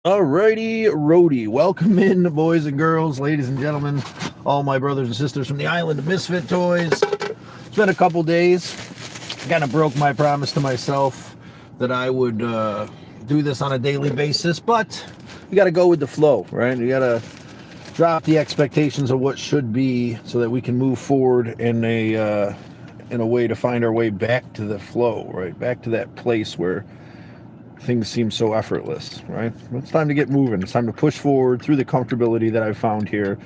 Alrighty, roadie. Welcome in, boys and girls, ladies and gentlemen, all my brothers and sisters from the island of Misfit Toys. It's been a couple days. I kind of broke my promise to myself that I would do this on a daily basis, but you got to go with the flow, right? You got to drop the expectations of what should be so that we can move forward in a way to find our way back to the flow, right? Back to that place where things seem so effortless, right? It's time to get moving. It's time to push forward through the comfortability that I've found here,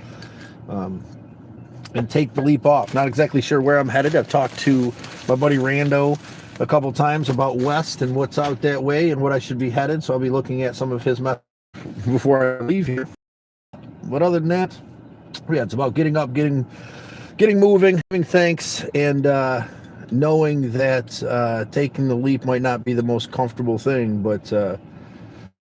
and take the leap off. Not exactly sure where I'm headed. I've talked to my buddy Rando a couple times about West and what's out that way and what I should be headed, so I'll be looking at some of his methods before I leave here. But other than that, yeah, it's about getting up, getting moving, giving thanks, and knowing that taking the leap might not be the most comfortable thing, but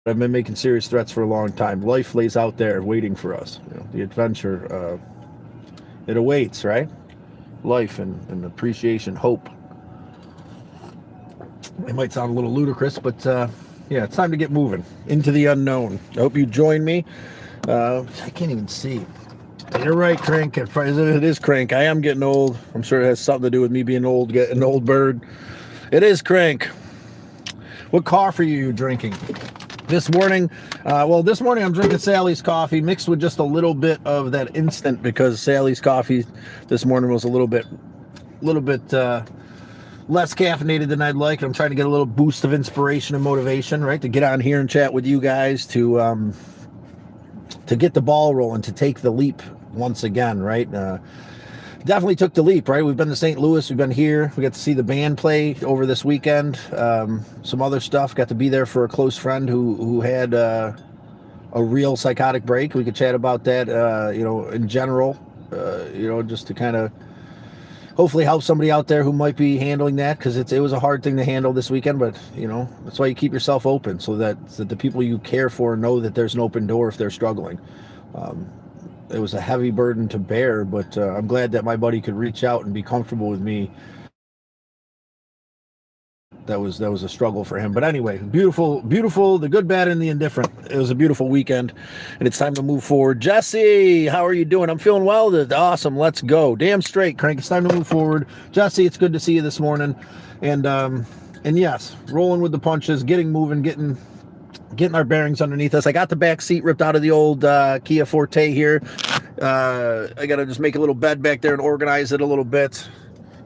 I've been making serious threats for a long time. Life lays out there waiting for us. You know, the adventure, it awaits, right? Life and appreciation, hope. It might sound a little ludicrous, but yeah, it's time to get moving into the unknown. I hope you join me. I can't even see. You're right, Crank. It is Crank. I am getting old. I'm sure it has something to do with me being old, getting an old bird. It is Crank. What coffee are you drinking? This morning, this morning I'm drinking Sally's coffee mixed with just a little bit of that instant, because Sally's coffee this morning was a little bit less caffeinated than I'd like. I'm trying to get a little boost of inspiration and motivation, right, to get on here and chat with you guys, to get the ball rolling, to take the leap once again, right? Definitely took the leap, right? We've been to St. Louis, we've been here, we got to see the band play over this weekend, some other stuff, got to be there for a close friend who had a real psychotic break. We could chat about that, in general, just to kind of hopefully help somebody out there who might be handling that, because it was a hard thing to handle this weekend, but that's why you keep yourself open, so that the people you care for know that there's an open door if they're struggling. It was a heavy burden to bear, but I'm glad that my buddy could reach out and be comfortable with me. That was a struggle for him. But anyway, beautiful, the good, bad, and the indifferent. It was a beautiful weekend, and it's time to move forward. Jesse, how are you doing? I'm feeling well. Awesome. Let's go. Damn straight, Crank. It's time to move forward. Jesse, it's good to see you this morning. And yes, rolling with the punches, getting moving, getting our bearings underneath us. I got the back seat ripped out of the old Kia Forte here. I got to just make a little bed back there and organize it a little bit.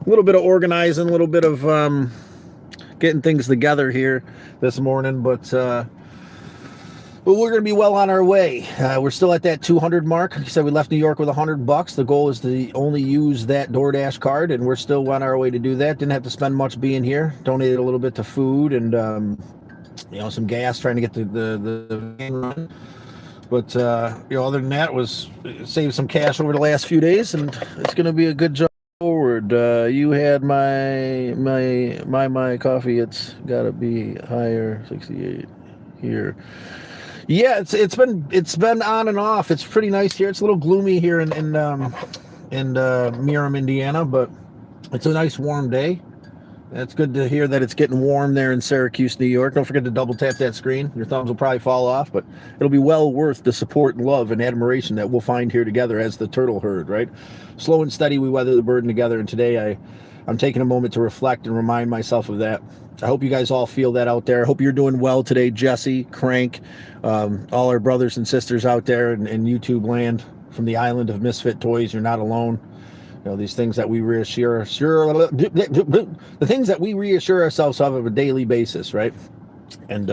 A little bit of organizing, a little bit of getting things together here this morning, but we're going to be well on our way. We're still at that 200 mark. Like I said, we left New York with $100. The goal is to only use that DoorDash card, and we're still on our way to do that. Didn't have to spend much being here. Donated a little bit to food and some gas, trying to get the van run. But other than that, was saved some cash over the last few days, and it's going to be a good job forward. You had my coffee. It's got to be higher. 68 here. Yeah, it's been on and off. It's pretty nice here. It's a little gloomy here in Merom, Indiana, but it's a nice warm day. It's good to hear that it's getting warm there in Syracuse, New York. Don't forget to double tap that screen. Your thumbs will probably fall off, but it'll be well worth the support and love and admiration that we'll find here together as the turtle herd, right? Slow and steady, we weather the burden together, and today I'm taking a moment to reflect and remind myself of that. I hope you guys all feel that out there. I hope you're doing well today, Jesse, Crank, all our brothers and sisters out there in YouTube land from the island of Misfit Toys. You're not alone. These things that we reassure ourselves of a daily basis, right? And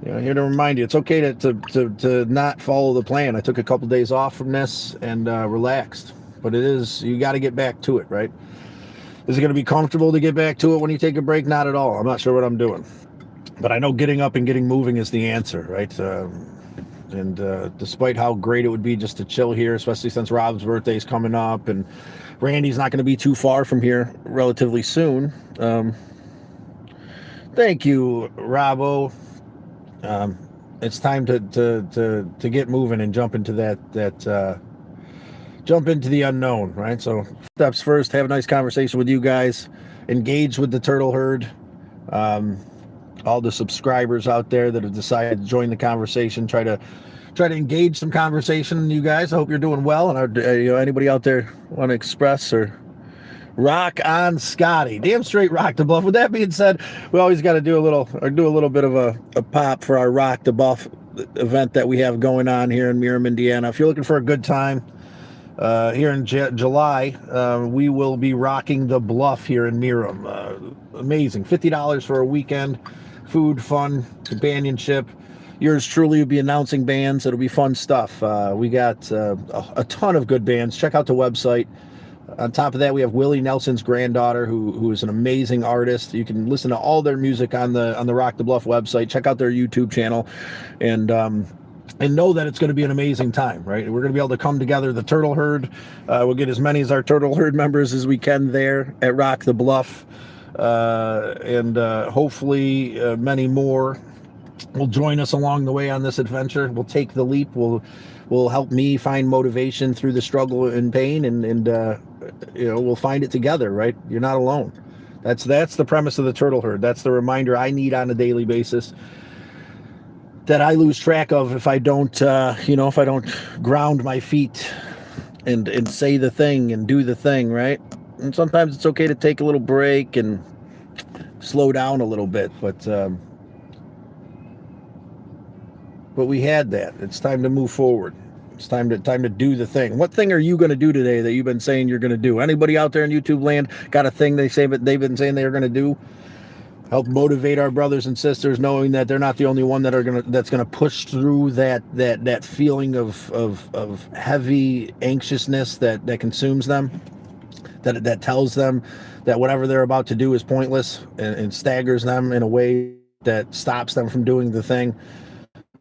here to remind you, it's okay to not follow the plan. I took a couple days off from this and relaxed, but you got to get back to it, right? Is it going to be comfortable to get back to it when you take a break? Not at all. I'm not sure what I'm doing, but I know getting up and getting moving is the answer, right? And despite how great it would be just to chill here, especially since Rob's birthday is coming up and Randy's not going to be too far from here relatively soon. Thank you, Robbo. It's time to get moving and jump into jump into the unknown, right? So steps first, have a nice conversation with you guys, engage with the turtle herd. all the subscribers out there that have decided to join the conversation, try to engage some conversation. You guys, I hope you're doing well. And anybody out there want to express or rock on Scotty? Damn straight rock the bluff. With that being said, we always got to do a little bit of a pop for our rock the buff event that we have going on here in Miram, Indiana. If you're looking for a good time here in July, we will be rocking the bluff here in Miram. Amazing. $50 for a weekend. Food, fun, companionship. Yours truly will be announcing bands. It'll be fun stuff. We got a ton of good bands. Check out the website. On top of that, we have Willie Nelson's granddaughter, who is an amazing artist. You can listen to all their music on the Rock the Bluff website. Check out their YouTube channel, and know that it's going to be an amazing time, right? We're going to be able to come together. The Turtle Herd, we'll get as many as our Turtle Herd members as we can there at Rock the Bluff, and hopefully many more will join us along the way on this adventure. We'll take the leap. Will help me find motivation through the struggle and pain, and we'll find it together, right? You're not alone. That's the premise of the Turtle Herd. That's the reminder I need on a daily basis that I lose track of if I don't ground my feet and say the thing and do the thing, right? And sometimes it's okay to take a little break and slow down a little bit, but we had that. It's time to move forward. It's time to do the thing. What thing are you going to do today that you've been saying you're going to do? Anybody out there in YouTube land got a thing they've been saying they're going to do? Help motivate our brothers and sisters, knowing that they're not the only one that's going to push through that feeling of heavy anxiousness that consumes them, that tells them that whatever they're about to do is pointless and staggers them in a way that stops them from doing the thing.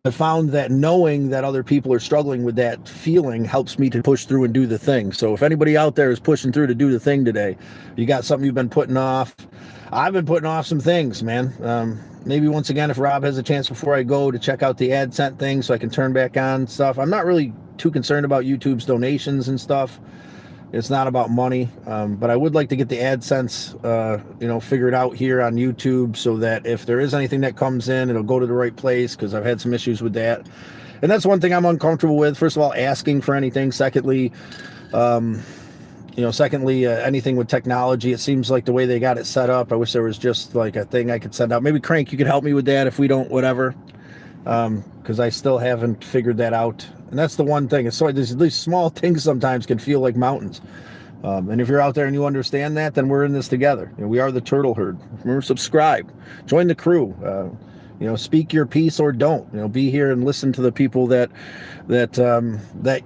I found that knowing that other people are struggling with that feeling helps me to push through and do the thing. So if anybody out there is pushing through to do the thing today, you got something you've been putting off. I've been putting off some things, man. Maybe once again, if Rob has a chance before I go to check out the AdSense thing so I can turn back on stuff. I'm not really too concerned about YouTube's donations and stuff. It's not about money, but I would like to get the AdSense, figured out here on YouTube so that if there is anything that comes in, it'll go to the right place, because I've had some issues with that. And that's one thing I'm uncomfortable with. First of all, asking for anything. Secondly, anything with technology. It seems like the way they got it set up, I wish there was just like a thing I could send out. Maybe Crank, you could help me with that if we don't, whatever. Because I still haven't figured that out. And that's the one thing. It's so these small things sometimes can feel like mountains. And if you're out there and you understand that, then we're in this together. We are the Turtle Herd. Remember, subscribe, join the crew. Speak your piece or don't. Be here and listen to the people that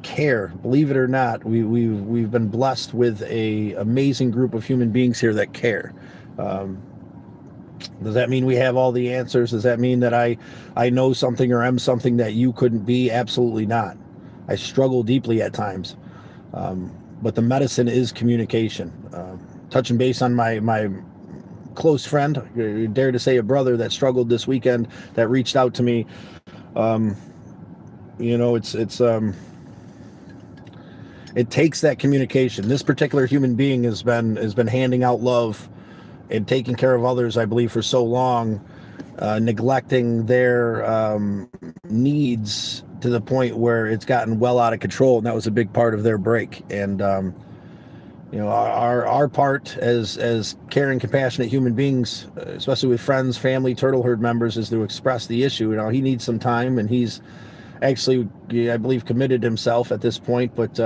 care. Believe it or not, we've been blessed with a amazing group of human beings here that care. Does that mean we have all the answers? Does that mean that I know something or am something that you couldn't be? Absolutely not. I struggle deeply at times. But the medicine is communication. Touching base on my close friend, I dare to say a brother that struggled this weekend, that reached out to me. It takes that communication. This particular human being has been handing out love and taking care of others, I believe, for so long, neglecting their needs to the point where it's gotten well out of control, and that was a big part of their break. And our part as caring, compassionate human beings, especially with friends, family, Turtle Herd members, is to express the issue. He needs some time, and he's actually, I believe, committed himself at this point. But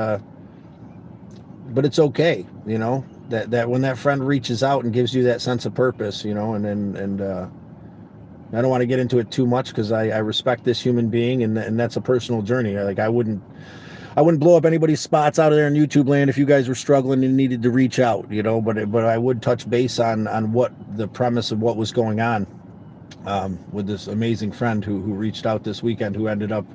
it's okay, that when that friend reaches out and gives you that sense of purpose, and I don't want to get into it too much, because I respect this human being, and that's a personal journey. I wouldn't blow up anybody's spots out there in YouTube land if you guys were struggling and needed to reach out, but I would touch base on what the premise of what was going on with this amazing friend who reached out this weekend, who ended up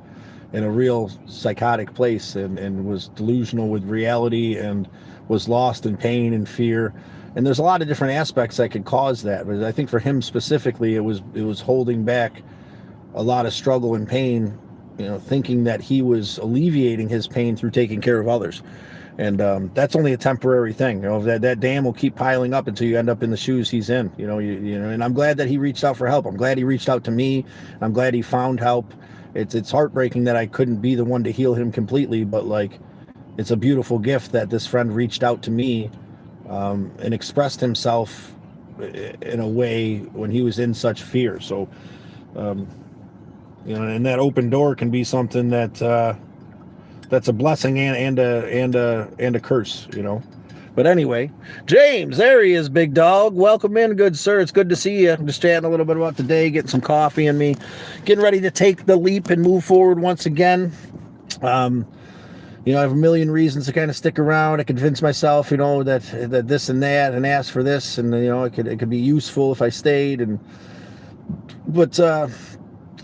in a real psychotic place and was delusional with reality and was lost in pain and fear. And there's a lot of different aspects that could cause that, but I think for him specifically, it was holding back a lot of struggle and pain, thinking that he was alleviating his pain through taking care of others. And that's only a temporary thing. You know, that dam will keep piling up until you end up in the shoes he's in. You know, you know. And I'm glad that he reached out for help. I'm glad he reached out to me. I'm glad he found help. It's heartbreaking that I couldn't be the one to heal him completely, but like, it's a beautiful gift that this friend reached out to me and expressed himself in a way when he was in such fear. So, you know, and that open door can be something that. That's a blessing and a curse, you know. But anyway, James, there he is, big dog. Welcome in, good sir. It's good to see you. I'm just chatting a little bit about today, getting some coffee in me, getting ready to take the leap and move forward once again. You know, I have a million reasons to kind of stick around. I convince myself, you know, that this and that, and ask for this, and you know, it could be useful if I stayed. But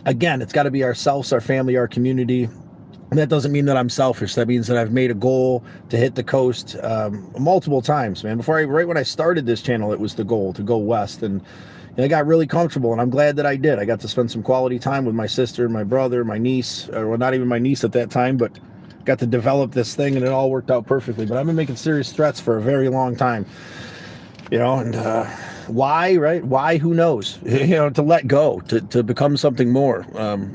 again, it's got to be ourselves, our family, our community. And that doesn't mean that I'm selfish. That means that I've made a goal to hit the coast multiple times, man. Right when I started this channel, it was the goal to go west. And I got really comfortable, and I'm glad that I did. I got to spend some quality time with my sister, my brother, my niece, or well, not even my niece at that time, but got to develop this thing, and it all worked out perfectly. But I've been making serious threats for a very long time, you know, and why, right? Why? Who knows? You know, to let go, to become something more.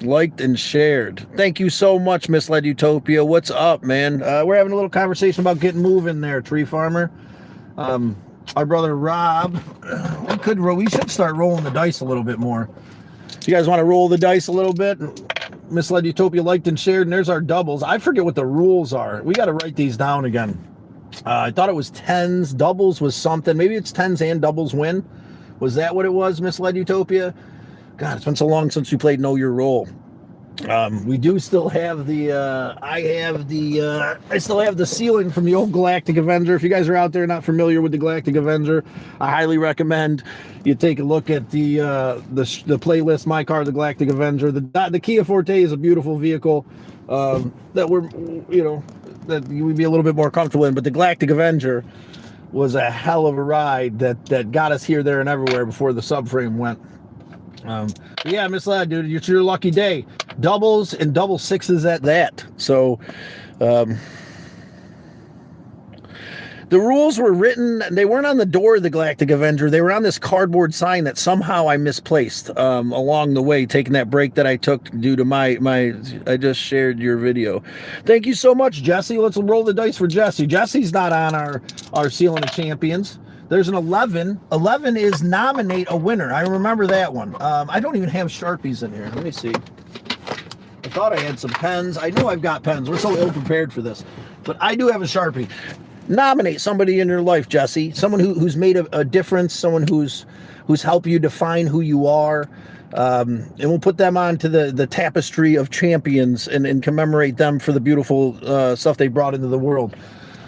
Liked and shared. Thank you so much, Misled Utopia. What's up, man? We're having a little conversation about getting moving there, tree farmer. Our brother Rob, we should start rolling the dice a little bit more. You guys want to roll the dice a little bit? Misled Utopia liked and shared, and there's our doubles. I forget what the rules are. We got to write these down again. I thought it was tens. Doubles was something. Maybe it's tens and doubles win. Was that what it was, Misled Utopia? God, it's been so long since we played Know Your Role. We do still have the, I still have the ceiling from the old Galactic Avenger. If you guys are out there not familiar with the Galactic Avenger, I highly recommend you take a look at the playlist, My Car, the Galactic Avenger. The Kia Forte is a beautiful vehicle that we're, you know, that you would be a little bit more comfortable in, but the Galactic Avenger was a hell of a ride that got us here, there, and everywhere before the subframe went. Yeah, Misled, dude, it's your lucky day. Doubles and double sixes at that. So, the rules were written, they weren't on the door of the Galactic Avenger. They were on this cardboard sign that somehow I misplaced along the way, taking that break that I took due to my I just shared your video. Thank you so much, Jesse. Let's roll the dice for Jesse. Jesse's not on our Ceiling of Champions. There's an 11. 11 is nominate a winner. I remember that one. I don't even have Sharpies in here. Let me see. I thought I had some pens. I know I've got pens. We're so ill-prepared for this. But I do have a Sharpie. Nominate somebody in your life, Jesse. Someone who's made a difference. Someone who's helped you define who you are. And we'll put them onto the tapestry of champions and commemorate them for the beautiful stuff they brought into the world.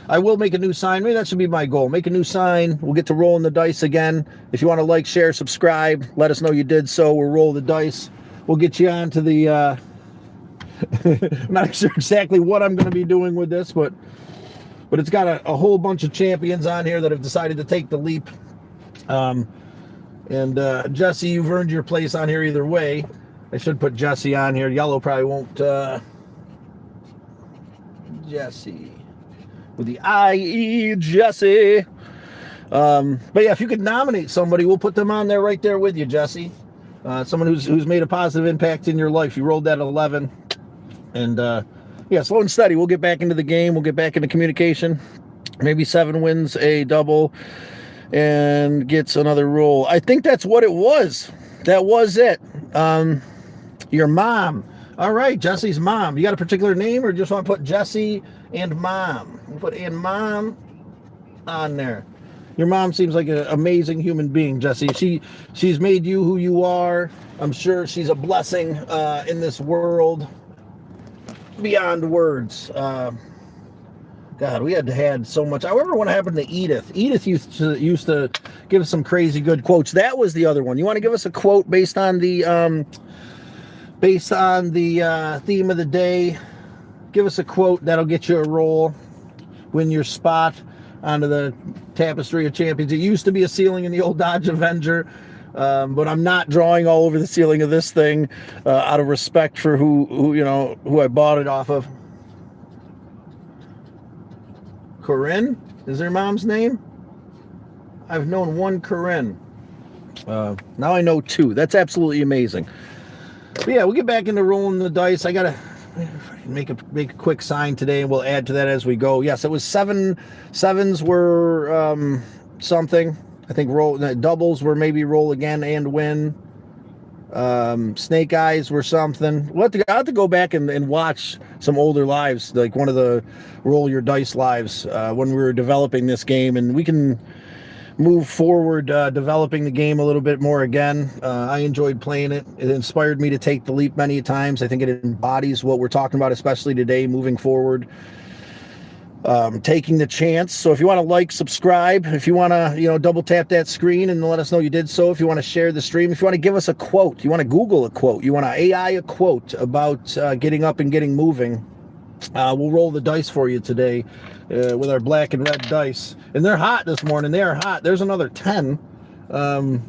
I will make a new sign. Maybe that should be my goal. Make a new sign. We'll get to rolling the dice again. If you want to like, share, subscribe, let us know you did so. We'll roll the dice. We'll get you on to the... I'm not sure exactly what I'm going to be doing with this, but it's got a whole bunch of champions on here that have decided to take the leap. Jesse, you've earned your place on here either way. I should put Jesse on here. Yellow probably won't. Jesse. With the I-E, Jesse. But yeah, if you could nominate somebody, we'll put them on there right there with you, Jesse. Someone who's made a positive impact in your life. You rolled that 11. And yeah, slow and steady. We'll get back into the game. We'll get back into communication. Maybe 7 wins a double and gets another roll. I think that's what it was. That was it. Your mom. All right, Jesse's mom. You got a particular name, or just want to put Jesse and mom? We'll put and mom on there. Your mom seems like an amazing human being, Jesse. She's made you who you are. I'm sure she's a blessing in this world beyond words. God, we had so much. I remember what happened to Edith. Edith used to give some crazy good quotes. That was the other one. You want to give us a quote based on the theme of the day? Give us a quote. That'll get you a roll. Win your spot onto the tapestry of champions. It used to be a ceiling in the old Dodge Avenger, but I'm not drawing all over the ceiling of this thing out of respect for who I bought it off of. Corinne is their mom's name. I've known one Corinne. Now I know two. That's absolutely amazing. But yeah, we'll get back into rolling the dice. I gotta make a quick sign today, and we'll add to that as we go. Yes, it was sevens were something. I think doubles were maybe roll again and win. Snake eyes were something. I have to go back and watch some older lives, like one of the roll your dice lives when we were developing this game, and we can move forward developing the game a little bit more again. I enjoyed playing it. It inspired me to take the leap many times. I think it embodies what we're talking about, especially today, moving forward. Taking the chance. So if you want to like, subscribe, if you want to, double tap that screen and let us know you did so. If you want to share the stream, if you want to give us a quote, you want to Google a quote, you want to AI a quote about getting up and getting moving, we'll roll the dice for you today with our black and red dice. And they're hot this morning. They are hot. There's another 10. And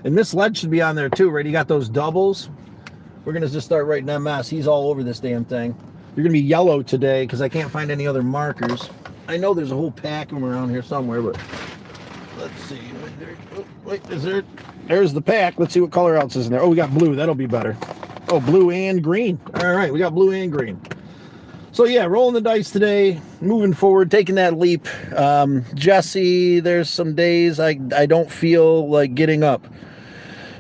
misled should be on there too, right? You got those doubles. We're going to just start writing MS. He's all over this damn thing. You're going to be yellow today because I can't find any other markers. I know there's a whole pack of them around here somewhere, but let's see. Wait, is there? There's the pack. Let's see what color else is in there. Oh, we got blue. That'll be better. Oh, blue and green. All right, we got blue and green. So yeah, rolling the dice today, moving forward, taking that leap. Jesse, there's some days I don't feel like getting up,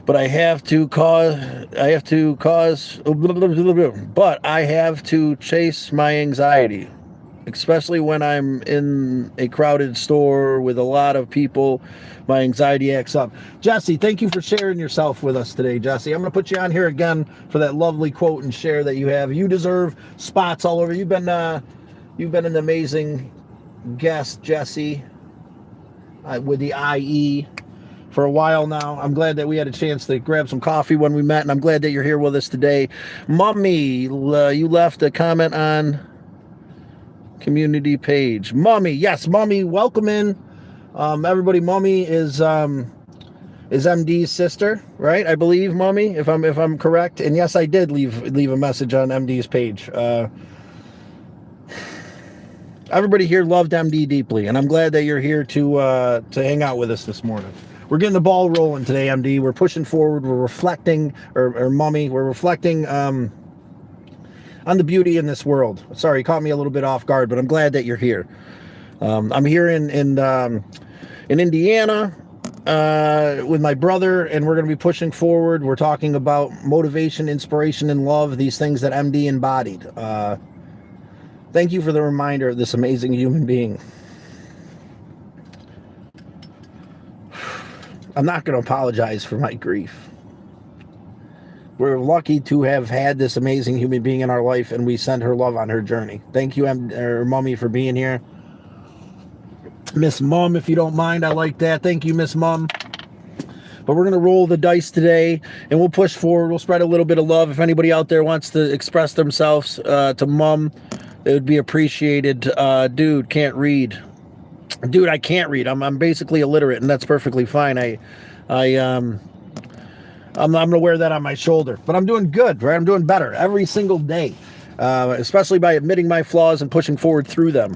but I have to chase my anxiety, especially when I'm in a crowded store with a lot of people. My anxiety acts up. Jesse, thank you for sharing yourself with us today, Jesse. I'm going to put you on here again for that lovely quote and share that you have. You deserve spots all over. You've been an amazing guest, Jesse, with the IE for a while now. I'm glad that we had a chance to grab some coffee when we met, and I'm glad that you're here with us today. Mummy, you left a comment on community page. Mummy, yes, Mummy, welcome in. Everybody, Mummy is MD's sister, right? I believe, Mummy, if I'm correct. And yes, I did leave a message on MD's page. Everybody here loved MD deeply, and I'm glad that you're here to hang out with us this morning. We're getting the ball rolling today, MD. We're pushing forward. We're reflecting, or Mummy, we're reflecting on the beauty in this world. Sorry, you caught me a little bit off guard, but I'm glad that you're here. I'm here in Indiana with my brother, and we're going to be pushing forward. We're talking about motivation, inspiration, and love, these things that MD embodied. Thank you for the reminder of this amazing human being. I'm not going to apologize for my grief. We're lucky to have had this amazing human being in our life, and we send her love on her journey. Thank you, Mummy, for being here. Miss Mum, if you don't mind, I like that. Thank you, Miss Mum. But we're going to roll the dice today, and we'll push forward. We'll spread a little bit of love. If anybody out there wants to express themselves to Mum, it would be appreciated. Dude, can't read. Dude, I can't read. I'm basically illiterate, and that's perfectly fine. I'm going to wear that on my shoulder. But I'm doing good, right? I'm doing better every single day, especially by admitting my flaws and pushing forward through them.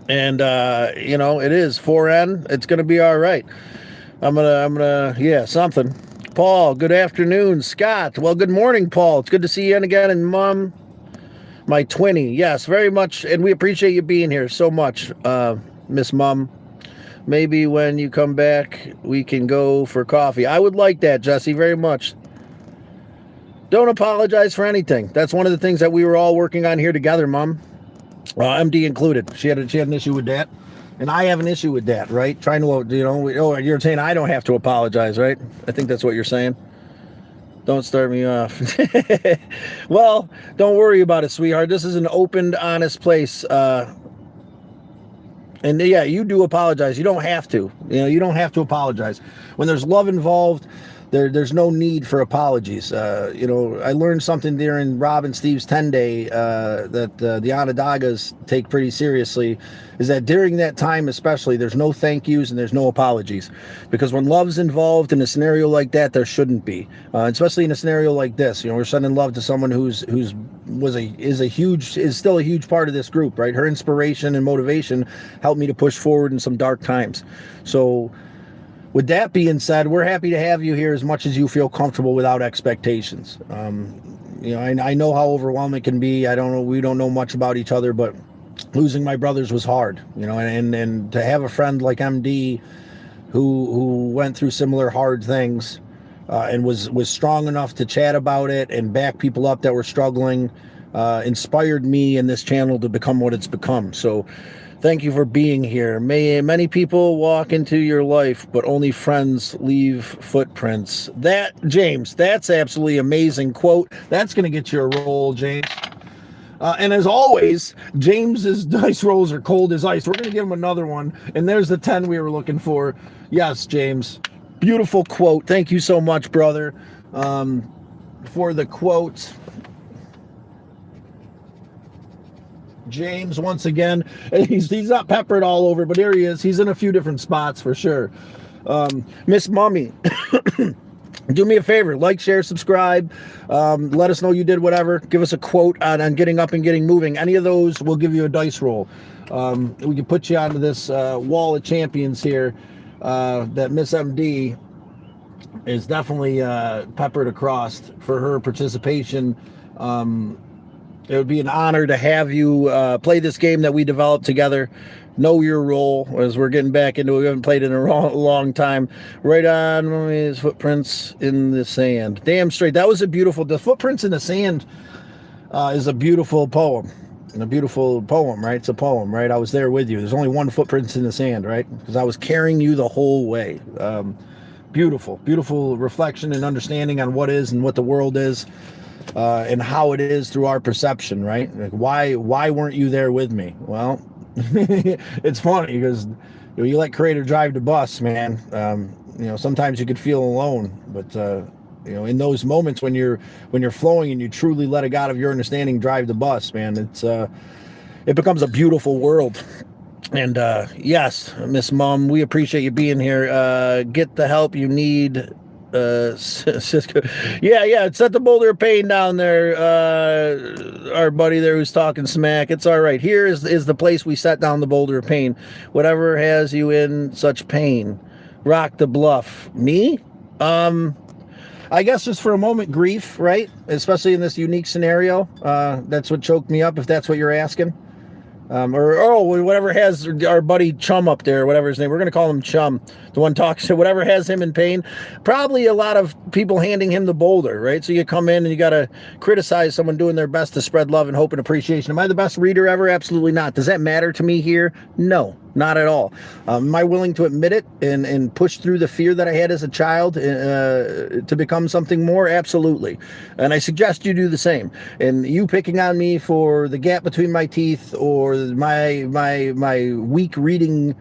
And, it is 4N. It's going to be all right. I'm going to, something. Paul, good afternoon. Scott, well, good morning, Paul. It's good to see you again. And Mom, my twinnie. Yes, very much. And we appreciate you being here so much, Miss Mom. Maybe when you come back, we can go for coffee. I would like that, Jesse, very much. Don't apologize for anything. That's one of the things that we were all working on here together, Mom. MD included. She had an issue with that, and I have an issue with that, right? Trying to, you're saying I don't have to apologize, right? I think that's what you're saying. Don't start me off. Well, don't worry about it, sweetheart. This is an open, honest place. And yeah, you do apologize. You don't have to. You don't have to apologize. When there's love involved, there's no need for apologies. You know, I learned something during Rob and Steve's 10-day that the Onondagas take pretty seriously, is that during that time especially, there's no thank yous and there's no apologies. Because when love's involved in a scenario like that, there shouldn't be. Especially in a scenario like this. You know, we're sending love to someone is still a huge part of this group, right? Her inspiration and motivation helped me to push forward in some dark times. So with that being said, we're happy to have you here as much as you feel comfortable without expectations. You know, I know how overwhelming it can be. We don't know much about each other, but losing my brothers was hard, you know, and to have a friend like MD who went through similar hard things and was strong enough to chat about it and back people up that were struggling, inspired me and this channel to become what it's become. So thank you for being here. May many people walk into your life, but only friends leave footprints. James, that's absolutely amazing quote. That's going to get you a roll, James. And as always, James's dice rolls are cold as ice. We're going to give him another one. And there's the 10 we were looking for. Yes, James. Beautiful quote. Thank you so much, brother, for the quote. James, once again, he's not peppered all over, but here he is. He's in a few different spots for sure. Miss Mummy, do me a favor, like, share, subscribe. Let us know you did whatever. Give us a quote on getting up and getting moving. Any of those, we'll give you a dice roll. We can put you onto this wall of champions here that Miss MD is definitely peppered across for her participation. It would be an honor to have you play this game that we developed together. Know your role, as we're getting back into it. We haven't played in a long time. Right on his footprints in the sand. Damn straight. That was the footprints in the sand is a beautiful poem. And a beautiful poem, right? It's a poem, right? I was there with you. There's only one footprints in the sand, right? Because I was carrying you the whole way. Beautiful reflection and understanding on what is and what the world is. And how it is through our perception, right? Like why weren't you there with me? Well, it's funny because you let creator drive the bus, man. You know, sometimes you could feel alone, but you know, in those moments when you're flowing and you truly let a God of your understanding drive the bus, man, it becomes a beautiful world. And yes, Miss Mom, we appreciate you being here. Get the help you need. Cisco. Yeah, set the boulder of pain down there. Our buddy there who's talking smack. It's all right. Here is the place we set down the boulder of pain. Whatever has you in such pain, rock the bluff. Me? I guess just for a moment, grief, right? Especially in this unique scenario. That's what choked me up, if that's what you're asking. Or whatever has our buddy Chum up there, whatever his name, we're going to call him Chum, the one talks to whatever has him in pain. Probably a lot of people handing him the boulder, right? So you come in and you got to criticize someone doing their best to spread love and hope and appreciation. Am I the best reader ever? Absolutely not. Does that matter to me here? No, not at all. Am I willing to admit it and push through the fear that I had as a child to become something more? Absolutely. And I suggest you do the same. And you picking on me for the gap between my teeth or my weak reading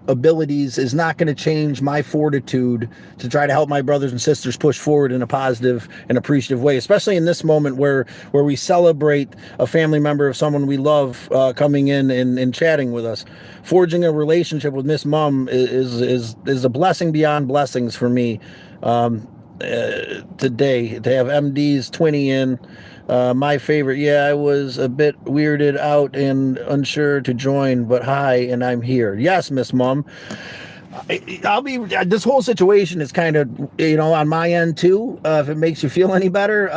abilities is not going to change my fortitude to try to help my brothers and sisters push forward in a positive and appreciative way, especially in this moment where we celebrate a family member of someone we love coming in and chatting with us. Forging a relationship with Miss Mom is a blessing beyond blessings for me today. To have MD's Twinny in, my favorite. Yeah, I was a bit weirded out and unsure to join, but hi, and I'm here. Yes, Miss Mom. This whole situation is kind of, on my end too, if it makes you feel any better.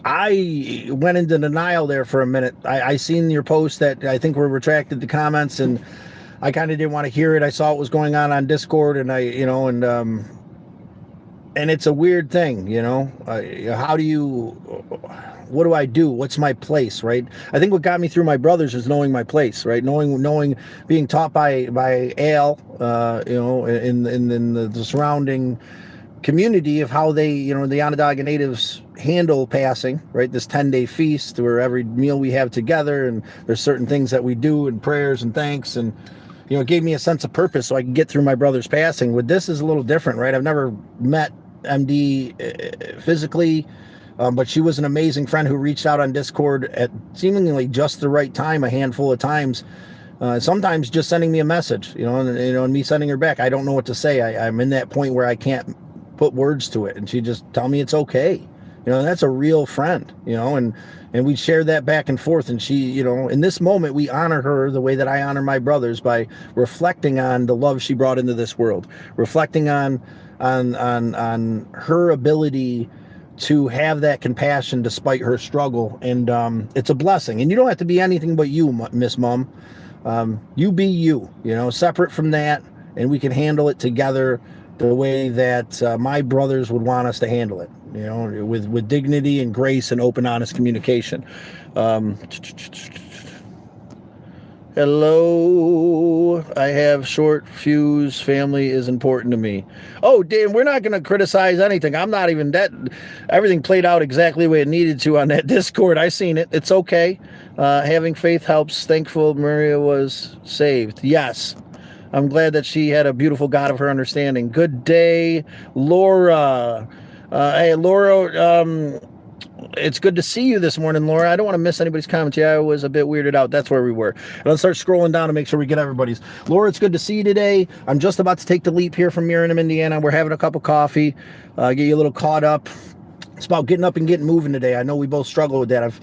I went into denial there for a minute. I seen your post that I think were retracted the comments, and I kind of didn't want to hear it. I saw what was going on Discord, and and it's a weird thing, what do I do? What's my place, right? I think what got me through my brothers is knowing my place, right? Knowing, being taught by Al, in the surrounding community of how they, the Onondaga natives handle passing, right? This 10-day feast where every meal we have together, and there's certain things that we do and prayers and thanks, and it gave me a sense of purpose so I could get through my brother's passing. With this is a little different, right? I've never met MD physically, but she was an amazing friend who reached out on Discord at seemingly just the right time, a handful of times. Sometimes just sending me a message, and me sending her back. I don't know what to say. I'm in that point where I can't put words to it, and she just tell me it's okay. And that's a real friend, and we shared that back and forth. And she, in this moment, we honor her the way that I honor my brothers, by reflecting on the love she brought into this world, reflecting on her ability to have that compassion despite her struggle. And it's a blessing. And you don't have to be anything but you, Miss Mom. You be you, separate from that, and we can handle it together the way that my brothers would want us to handle it, with dignity and grace and open, honest communication. Hello, I have short fuse. Family is important to me. Oh, Dan, we're not going to criticize anything. I'm not even that. Everything played out exactly the way it needed to on that Discord. I seen it. It's okay. Having faith helps. Thankful Maria was saved. Yes. I'm glad that she had a beautiful God of her understanding. Good day, Laura. Hey, Laura, it's good to see you this morning, Laura. I don't want to miss anybody's comments. Yeah, I was a bit weirded out. That's where we were. And let's start scrolling down to make sure we get everybody's. Laura, it's good to see you today. I'm just about to take the leap here from Miriam, Indiana. We're having a cup of coffee, get you a little caught up. It's about getting up and getting moving today. I know we both struggle with that. I've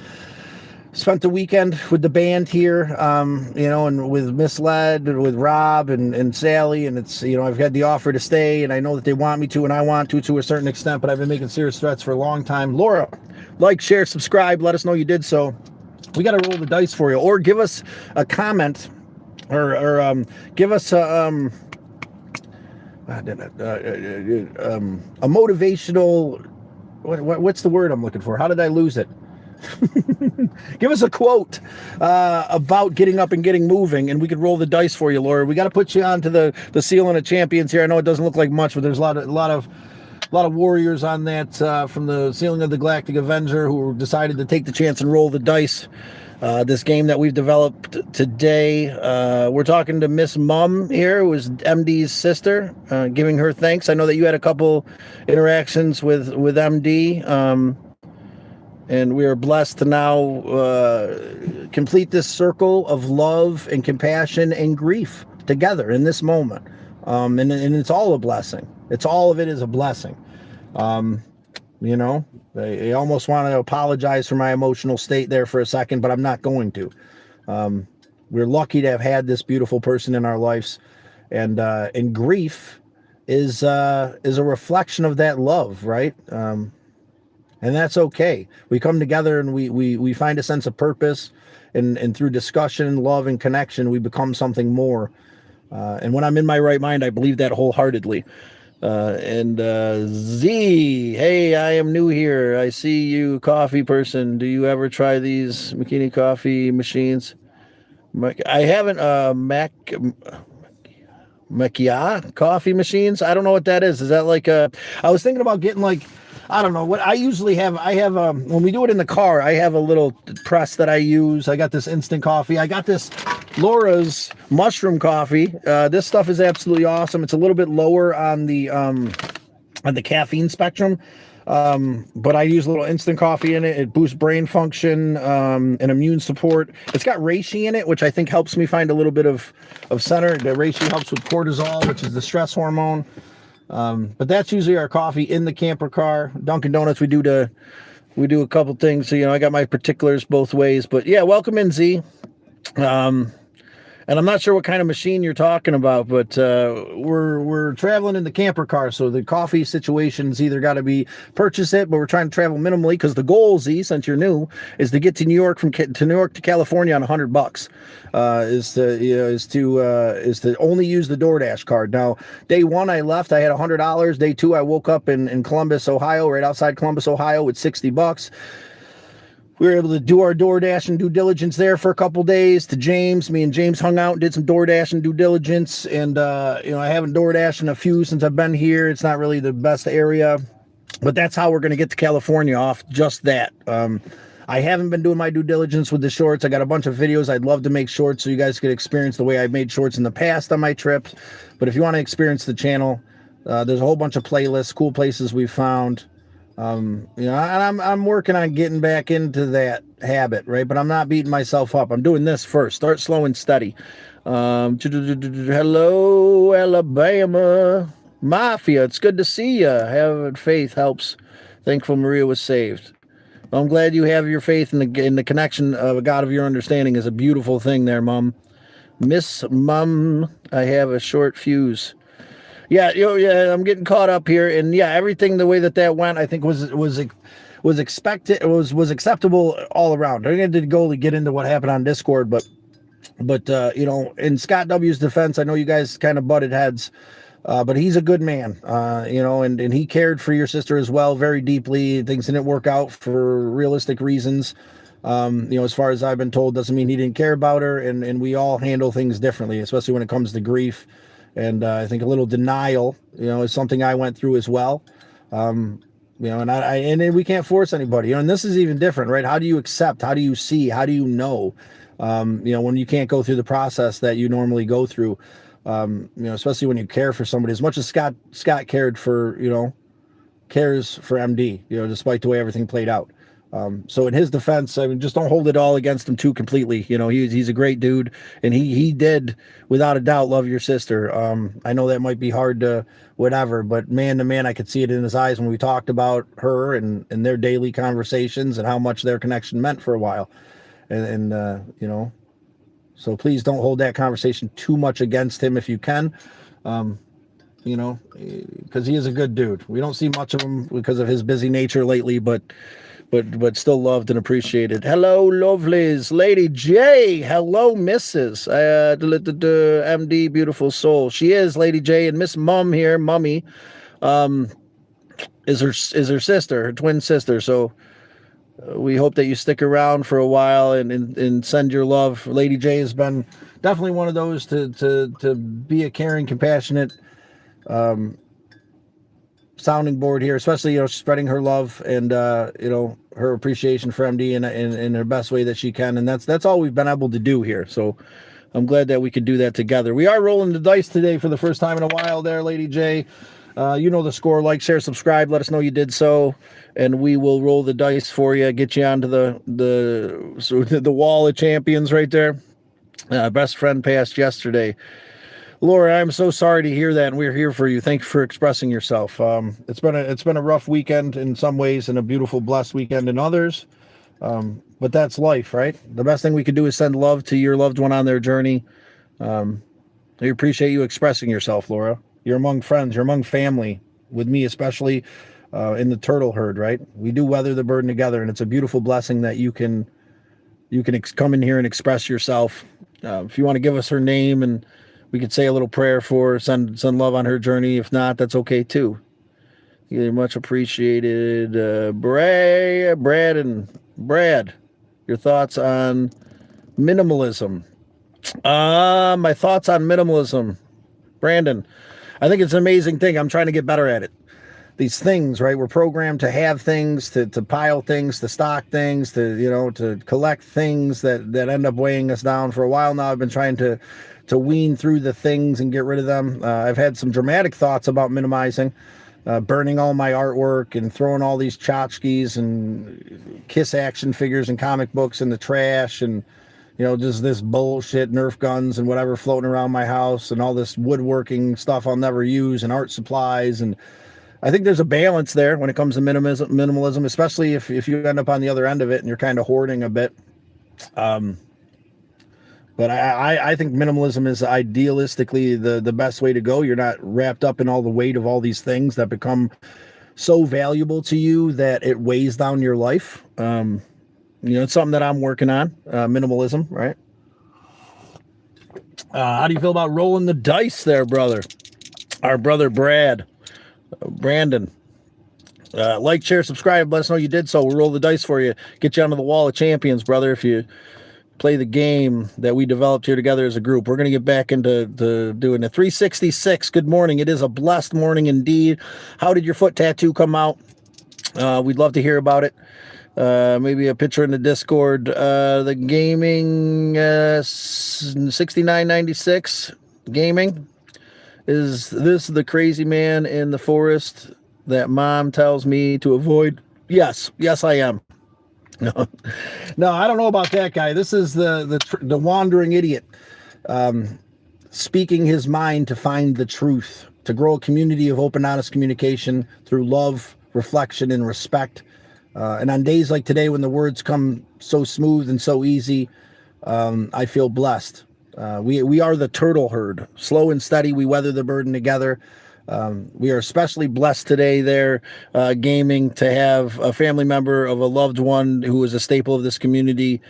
spent the weekend with the band here, and with Misled, and with Rob and Sally, and it's, I've had the offer to stay, and I know that they want me to, and I want to a certain extent, but I've been making serious threats for a long time. Laura, like, share, subscribe, let us know you did so. We got to roll the dice for you, or give us a comment, or give us a motivational, what's the word I'm looking for? How did I lose it? Give us a quote about getting up and getting moving, and we could roll the dice for you, Laura. We got to put you onto the ceiling of champions here. I know it doesn't look like much, but there's a lot of warriors on that from the ceiling of the Galactic Avenger who decided to take the chance and roll the dice. This game that we've developed today. We're talking to Miss Mum here, who is MD's sister, giving her thanks. I know that you had a couple interactions with MD. And we are blessed to now complete this circle of love and compassion and grief together in this moment. And it's all a blessing. All of it is a blessing. I almost want to apologize for my emotional state there for a second, but I'm not going to. We're lucky to have had this beautiful person in our lives. And grief is a reflection of that love, right? And that's okay. We come together and we find a sense of purpose, and through discussion, love, and connection, we become something more. And when I'm in my right mind, I believe that wholeheartedly. Z, hey, I am new here. I see you, coffee person. Do you ever try these Makini coffee machines? I haven't. Macchia coffee machines. I don't know what that is. Is that like a? I was thinking about getting like, I don't know what I usually have. I have when we do it in the car, I have a little press that I use. I got this instant coffee. I got this Laura's mushroom coffee. This stuff is absolutely awesome. It's a little bit lower on the caffeine spectrum. But I use a little instant coffee in it. It boosts brain function, and immune support. It's got reishi in it, which I think helps me find a little bit of center. The reishi helps with cortisol, which is the stress hormone. But that's usually our coffee in the camper car. Dunkin' Donuts, we do a couple things. So, I got my particulars both ways, but yeah, welcome in, Z. And I'm not sure what kind of machine you're talking about, but we're traveling in the camper car, so the coffee situation's either got to be purchase it, but we're trying to travel minimally because the goal, Z, since you're new, is to get to New York to New York to California on $100. Is to only use the DoorDash card. Now, day one I left, I had $100. Day two, I woke up in Columbus, Ohio, right outside Columbus, Ohio, with $60. We were able to do our DoorDash and due diligence there for a couple days. To James, me and James hung out and did some DoorDash and due diligence. And, I haven't DoorDashed in a few since I've been here. It's not really the best area, but that's how we're going to get to California off just that. I haven't been doing my due diligence with the shorts. I got a bunch of videos I'd love to make shorts so you guys could experience the way I've made shorts in the past on my trips. But if you want to experience the channel, there's a whole bunch of playlists, cool places we found. And I'm working on getting back into that habit, right? But I'm not beating myself up. I'm doing this first. Start slow and steady. Hello, Alabama Mafia. It's good to see you. Having faith helps. Thankful Maria was saved. I'm glad you have your faith in the connection of a God of your understanding is a beautiful thing there, Mom. Miss Mum, I have a short fuse. Yeah, I'm getting caught up here, and yeah, everything the way that went, I think was expected. It was acceptable all around. I didn't go to get into what happened on Discord, but in Scott W's defense, I know you guys kind of butted heads. But he's a good man, and he cared for your sister as well very deeply. Things didn't work out for realistic reasons. As far as I've been told, doesn't mean he didn't care about her. And we all handle things differently, especially when it comes to grief. And I think a little denial, is something I went through as well. And we can't force anybody. And this is even different, right? How do you accept? How do you see? How do you know? When you can't go through the process that you normally go through. Especially when you care for somebody as much as Scott cares for MD, despite the way everything played out. So in his defense, I mean, just don't hold it all against him too completely. He's a great dude, and he did without a doubt love your sister. I know that might be hard to whatever, but man to man, I could see it in his eyes when we talked about her and their daily conversations and how much their connection meant for a while. So please don't hold that conversation too much against him if you can, because he is a good dude. We don't see much of him because of his busy nature lately, but still loved and appreciated. Hello, lovelies. Lady J. Hello, Mrs. MD, beautiful soul. She is Lady J, and Miss Mum here, Mummy, is her sister, her twin sister. So we hope that you stick around for a while and send your love. Lady J has been definitely one of those to be a caring, compassionate sounding board here, especially spreading her love and her appreciation for MD in her best way that she can, and that's all we've been able to do here. So I'm glad that we could do that together. We are rolling the dice today for the first time in a while there, Lady J. The score. Like, share, subscribe. Let us know you did so, and we will roll the dice for you. Get you onto the wall of champions right there. Best friend passed yesterday. Laura, I'm so sorry to hear that, and we're here for you. Thank you for expressing yourself. It's been a rough weekend in some ways, and a beautiful, blessed weekend in others. But that's life, right? The best thing we could do is send love to your loved one on their journey. We appreciate you expressing yourself, Laura. You're among friends, you're among family, with me especially, in the turtle herd, right? We do weather the burden together, and it's a beautiful blessing that you can come in here and express yourself. If you want to give us her name, and we could say a little prayer for her, send love on her journey. If not, that's okay too. You're much appreciated. Brad, your thoughts on minimalism? My thoughts on minimalism, Brandon. I think it's an amazing thing. I'm trying to get better at it. These things, right? We're programmed to have things, to pile things, to stock things, to collect things that end up weighing us down. For a while now, I've been trying to wean through the things and get rid of them. I've had some dramatic thoughts about minimizing, burning all my artwork and throwing all these tchotchkes and Kiss action figures and comic books in the trash, and just this bullshit Nerf guns and whatever floating around my house, and all this woodworking stuff I'll never use, and art supplies. And I think there's a balance there when it comes to minimalism, especially if you end up on the other end of it and you're kind of hoarding a bit. But I think minimalism is idealistically the best way to go. You're not wrapped up in all the weight of all these things that become so valuable to you that it weighs down your life. It's something that I'm working on, minimalism, right? How do you feel about rolling the dice there, brother? Our brother Brandon. Like, share, subscribe. Let us know you did so. We'll roll the dice for you. Get you onto the wall of champions, brother, if you play the game that we developed here together as a group. We're going to get back into doing a 366. Good morning. It is a blessed morning indeed. How did your foot tattoo come out? We'd love to hear about it. Maybe a picture in the Discord. The gaming 6996 gaming. Is this the crazy man in the forest that mom tells me to avoid? Yes, I am. No, no, I don't know about that guy. This is the wandering idiot, speaking his mind to find the truth, to grow a community of open, honest communication through love, reflection, and respect. And on days like today, when the words come so smooth and so easy, I feel blessed. We are the turtle herd. Slow and steady, we weather the burden together. We are especially blessed today there, gaming, to have a family member of a loved one who is a staple of this community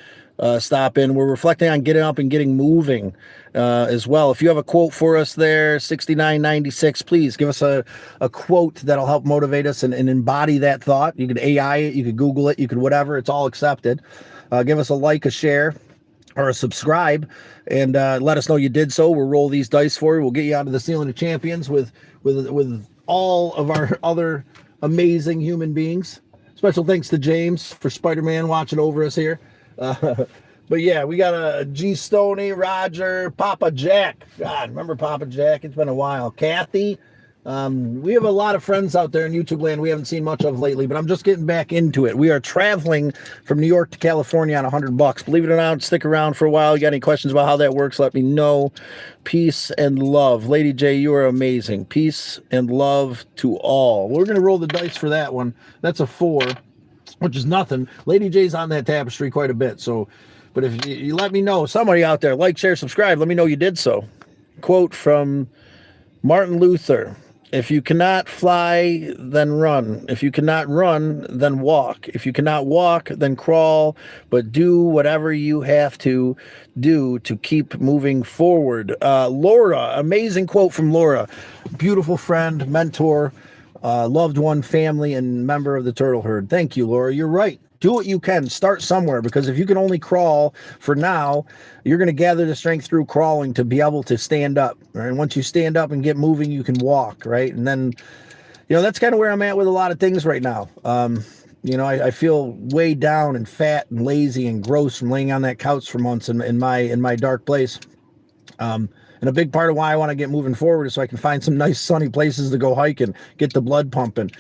stop in. We're reflecting on getting up and getting moving as well. If you have a quote for us there, 6996, please give us a quote that'll help motivate us and embody that thought. You could AI it, you could Google it, you could whatever. It's all accepted. Give us a like, a share, or a subscribe, and let us know you did so. We'll roll these dice for you. We'll get you onto the ceiling of champions with all of our other amazing human beings. Special thanks to James for Spider-Man watching over us here. But yeah, we got a G Stoney, Roger, Papa Jack. God, remember Papa Jack? It's been a while. Kathy. We have a lot of friends out there in YouTube land we haven't seen much of lately, but I'm just getting back into it. We are traveling from New York to California on $100. Believe it or not, stick around for a while. You got any questions about how that works, let me know. Peace and love. Lady J, you are amazing. Peace and love to all. We're going to roll the dice for that one. That's a 4, which is nothing. Lady J's on that tapestry quite a bit. So, but if you let me know, somebody out there, like, share, subscribe, let me know you did so. Quote from Martin Luther. If you cannot fly, then run. If you cannot run, then walk. If you cannot walk, then crawl. But do whatever you have to do to keep moving forward. Laura, amazing quote from Laura. Beautiful friend, mentor, loved one, family, and member of the turtle herd. Thank you, Laura. You're right. Do what you can. Start somewhere, because if you can only crawl for now, you're going to gather the strength through crawling to be able to stand up. Right? And once you stand up and get moving, you can walk. Right. And then, that's kind of where I'm at with a lot of things right now. I feel way down and fat and lazy and gross from laying on that couch for months in my dark place. And a big part of why I want to get moving forward is so I can find some nice sunny places to go hiking, get the blood pumping,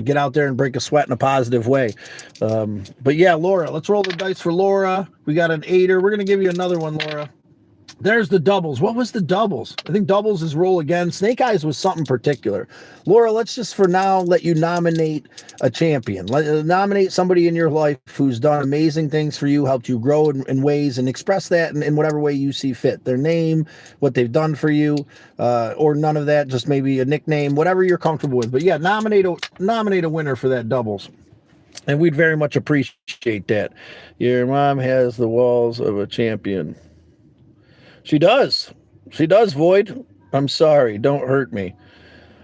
get out there and break a sweat in a positive way. But yeah, Laura, let's roll the dice for Laura. We got an 8er. We're going to give you another one, Laura. There's the doubles. What was the doubles? I think doubles is roll again. Snake Eyes was something particular. Laura, let's just for now let you nominate a champion. Nominate somebody in your life who's done amazing things for you, helped you grow in ways, and express that in whatever way you see fit. Their name, what they've done for you, or none of that, just maybe a nickname, whatever you're comfortable with. But yeah, nominate a winner for that doubles. And we'd very much appreciate that. Your mom has the walls of a champion. She does, Void. I'm sorry. Don't hurt me.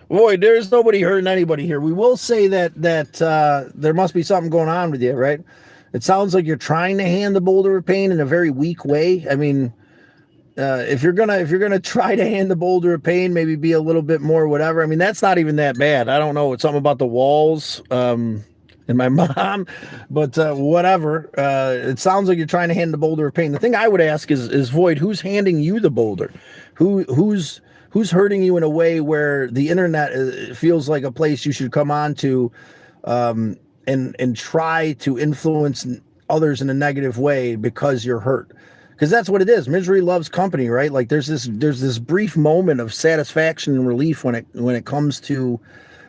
Void, there's nobody hurting anybody here. We will say that there must be something going on with you, right? It sounds like you're trying to hand the boulder of pain in a very weak way. I mean, if you're gonna try to hand the boulder of pain, maybe be a little bit more whatever. I mean, that's not even that bad. I don't know. It's something about the walls. And my mom, but whatever. It sounds like you're trying to hand the boulder of pain. The thing I would ask is Void, who's handing you the boulder? Who's hurting you in a way where the internet feels like a place you should come on to, and try to influence others in a negative way because you're hurt? Because that's what it is. Misery loves company, right? Like there's this brief moment of satisfaction and relief when it comes to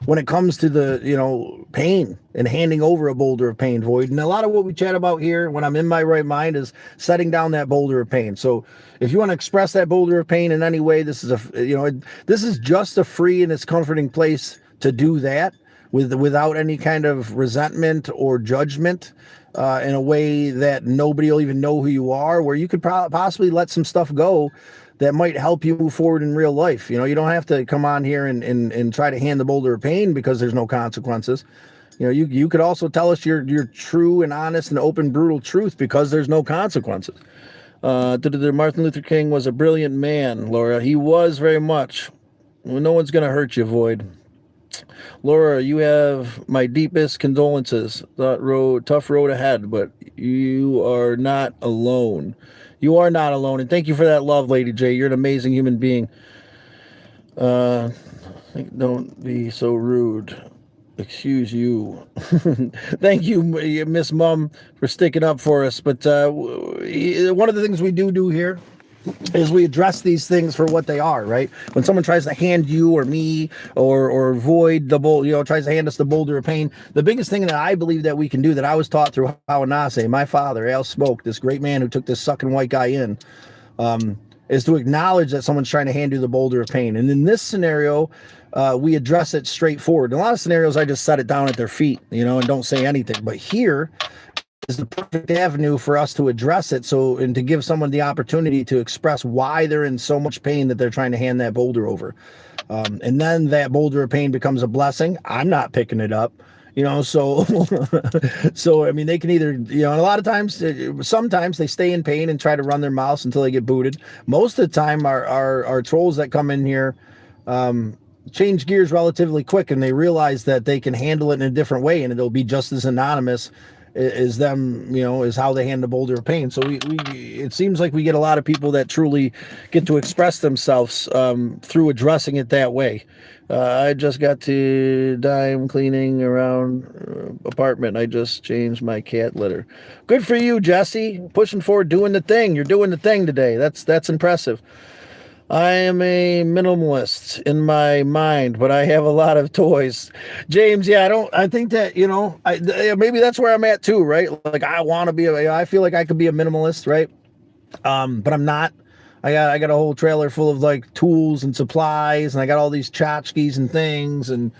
the pain and handing over a boulder of pain, Void. And a lot of what we chat about here when I'm in my right mind is setting down that boulder of pain. So if you want to express that boulder of pain in any way, this is just a free and it's comforting place to do that without any kind of resentment or judgment, in a way that nobody will even know who you are, where you could possibly let some stuff go that might help you move forward in real life. You don't have to come on here and try to hand the boulder of pain because there's no consequences. You could also tell us your true and honest and open, brutal truth because there's no consequences. Martin Luther King was a brilliant man, Laura. He was very much. Well, no one's going to hurt you, Void. Laura, you have my deepest condolences. Tough road ahead, but you are not alone. You are not alone, and thank you for that love, Lady J. You're an amazing human being. Uh, don't be so rude. Excuse you. Thank you, Miss Mum, for sticking up for us. But one of the things we do here is we address these things for what they are, right? When someone tries to hand you or me or void the bowl, tries to hand us the boulder of pain, the biggest thing that I believe that we can do, that I was taught through Hawanase, my father, Al Smoke, this great man who took this sucking white guy in, is to acknowledge that someone's trying to hand you the boulder of pain. And in this scenario, we address it straightforward. In a lot of scenarios, I just set it down at their feet, and don't say anything. But here is the perfect avenue for us to address it. And to give someone the opportunity to express why they're in so much pain that they're trying to hand that boulder over. And then that boulder of pain becomes a blessing. I'm not picking it up. So I mean, they can either, and a lot of times, sometimes they stay in pain and try to run their mouths until they get booted. Most of the time, our trolls that come in here change gears relatively quick, and they realize that they can handle it in a different way, and it'll be just as anonymous as them, is how they hand the boulder of pain. So it seems like we get a lot of people that truly get to express themselves through addressing it that way. I just got to dime cleaning around apartment. I just changed my cat litter. Good for you, Jesse. Pushing forward, doing the thing. You're doing the thing today. That's impressive. I am a minimalist in my mind, but I have a lot of toys. James, yeah, I think that, maybe that's where I'm at too, right? Like I feel like I could be a minimalist, right? But I'm not. I got a whole trailer full of like tools and supplies, and I got all these tchotchkes and things, and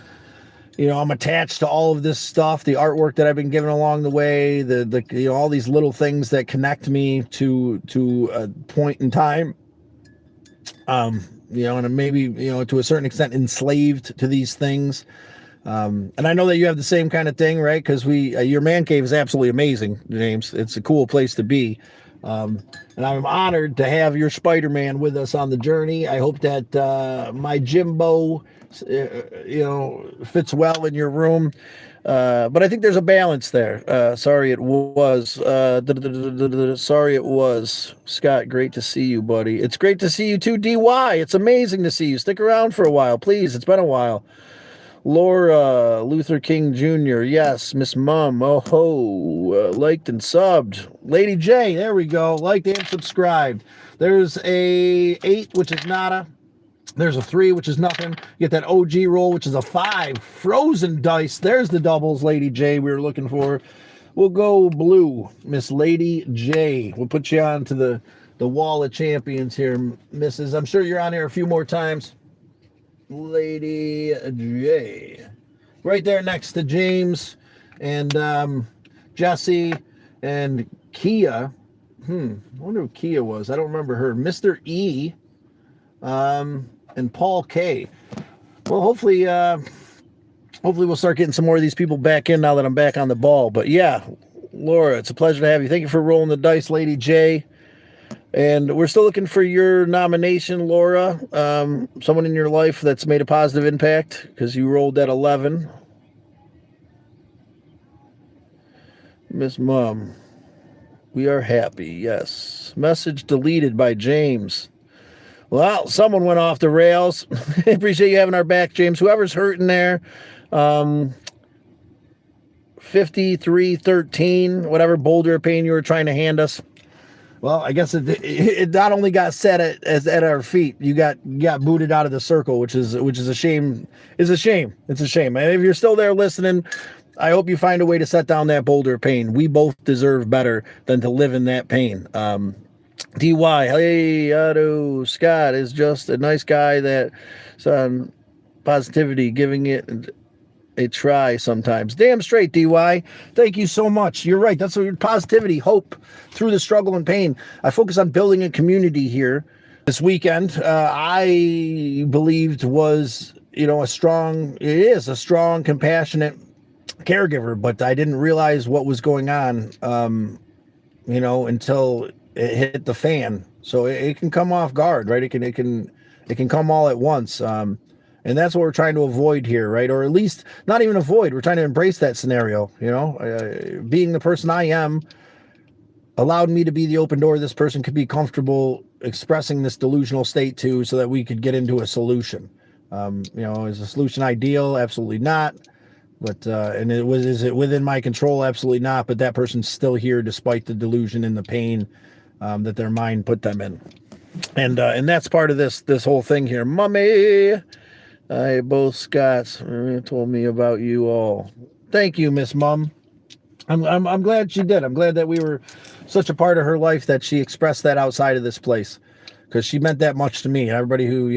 I'm attached to all of this stuff, the artwork that I've been given along the way, the all these little things that connect me to a point in time. And maybe, to a certain extent enslaved to these things. And I know that you have the same kind of thing, right? Because your man cave is absolutely amazing, James. It's a cool place to be. And I'm honored to have your Spider-Man with us on the journey. I hope that my Jimbo, fits well in your room. But I think there's a balance there. Sorry it was. Sorry it was. Scott, great to see you, buddy. It's great to see you too, DY. It's amazing to see you. Stick around for a while, please. It's been a while. Laura, Luther King Jr., yes. Miss Mum, oh ho, liked and subbed. Lady J, there we go, liked and subscribed. There's a 8, which is nada. There's a 3, which is nothing. You get that OG roll, which is a 5. Frozen dice. There's the doubles, Lady J, we were looking for. We'll go blue, Miss Lady J. We'll put you on to the wall of champions here, Mrs. I'm sure you're on here a few more times. Lady J. Right there next to James and Jesse and Kia. I wonder who Kia was. I don't remember her. Mr. E. And Paul K. Well, hopefully we'll start getting some more of these people back in now that I'm back on the ball. But yeah, Laura, it's a pleasure to have you. Thank you for rolling the dice, Lady J. And we're still looking for your nomination, Laura. Someone in your life that's made a positive impact, because you rolled that 11. Miss Mom, we are happy, yes. Message deleted by James. Well, someone went off the rails. I appreciate you having our back, James. Whoever's hurting there, 5313, whatever boulder of pain you were trying to hand us. Well, I guess it not only got set at our feet, you got booted out of the circle, which is a shame. It's a shame. It's a shame. And if you're still there listening, I hope you find a way to set down that boulder of pain. We both deserve better than to live in that pain. DY, hey, Otto, Scott is just a nice guy that's on positivity, giving it a try sometimes. Damn straight, DY. Thank you so much. You're right. That's what positivity, hope through the struggle and pain. I focus on building a community here. This weekend, I believed was, a strong, compassionate caregiver, but I didn't realize what was going on, until it hit the fan. So it can come off guard, right? It can come all at once. And that's what we're trying to avoid here, right? Or at least not even avoid. We're trying to embrace that scenario. Being the person I am allowed me to be the open door this person could be comfortable expressing this delusional state to, so that we could get into a solution. Is the solution ideal? Absolutely not. But is it within my control? Absolutely not. But that person's still here despite the delusion and the pain that their mind put them in. And that's part of this whole thing here. Mummy, both Scots told me about you all. Thank you, Miss Mum. I'm glad she did. I'm glad that we were such a part of her life that she expressed that outside of this place, because she meant that much to me. Everybody who,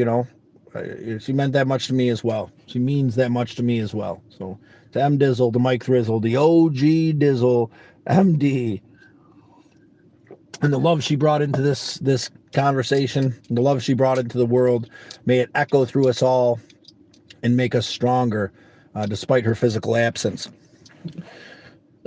she meant that much to me as well. She means that much to me as well. So to M Dizzle, to Mike Thrizzle, the OG Dizzle, MD, and the love she brought into this conversation, the love she brought into the world, may it echo through us all and make us stronger, despite her physical absence.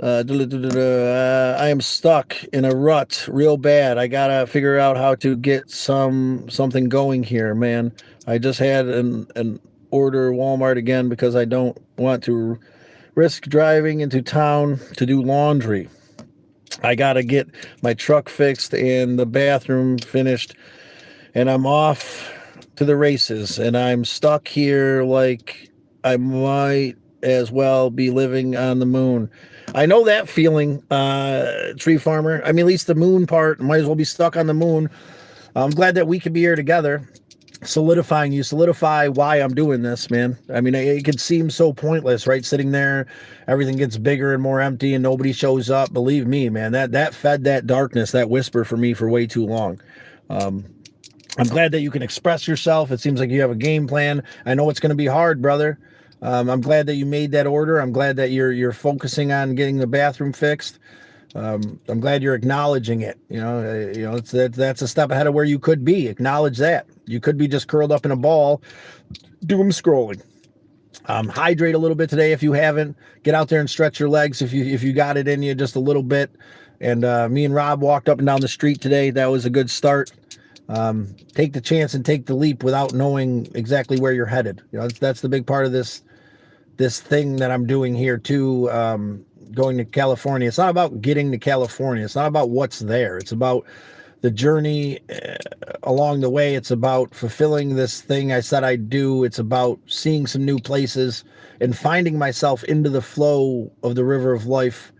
I am stuck in a rut real bad. I gotta figure out how to get something going here, man. I just had an order Walmart again because I don't want to risk driving into town to do laundry. I gotta get my truck fixed and the bathroom finished, and I'm off to the races, and I'm stuck here like I might as well be living on the moon. I know that feeling, Tree Farmer. I mean, at least the moon part, might as well be stuck on the moon. I'm glad that we could be here together, solidify why I'm doing this, man. I mean, it could seem so pointless, right? Sitting there, everything gets bigger and more empty and nobody shows up. Believe me, man, that fed that darkness, that whisper for me for way too long. I'm glad that you can express yourself. It seems like you have a game plan. I know it's going to be hard, brother. I'm glad that you made that order. I'm glad that you're focusing on getting the bathroom fixed. I'm glad you're acknowledging it. That's a step ahead of where you could be. Acknowledge that. You could be just curled up in a ball, doom scrolling. Hydrate a little bit today if you haven't. Get out there and stretch your legs if you got it in you just a little bit. And me and Rob walked up and down the street today. That was a good start. Take the chance and take the leap without knowing exactly where you're headed. That's the big part of this thing that I'm doing here too. Going to California. It's not about getting to California. It's not about what's there. It's about the journey along the way. It's about fulfilling this thing I said I'd do. It's about seeing some new places and finding myself into the flow of the river of life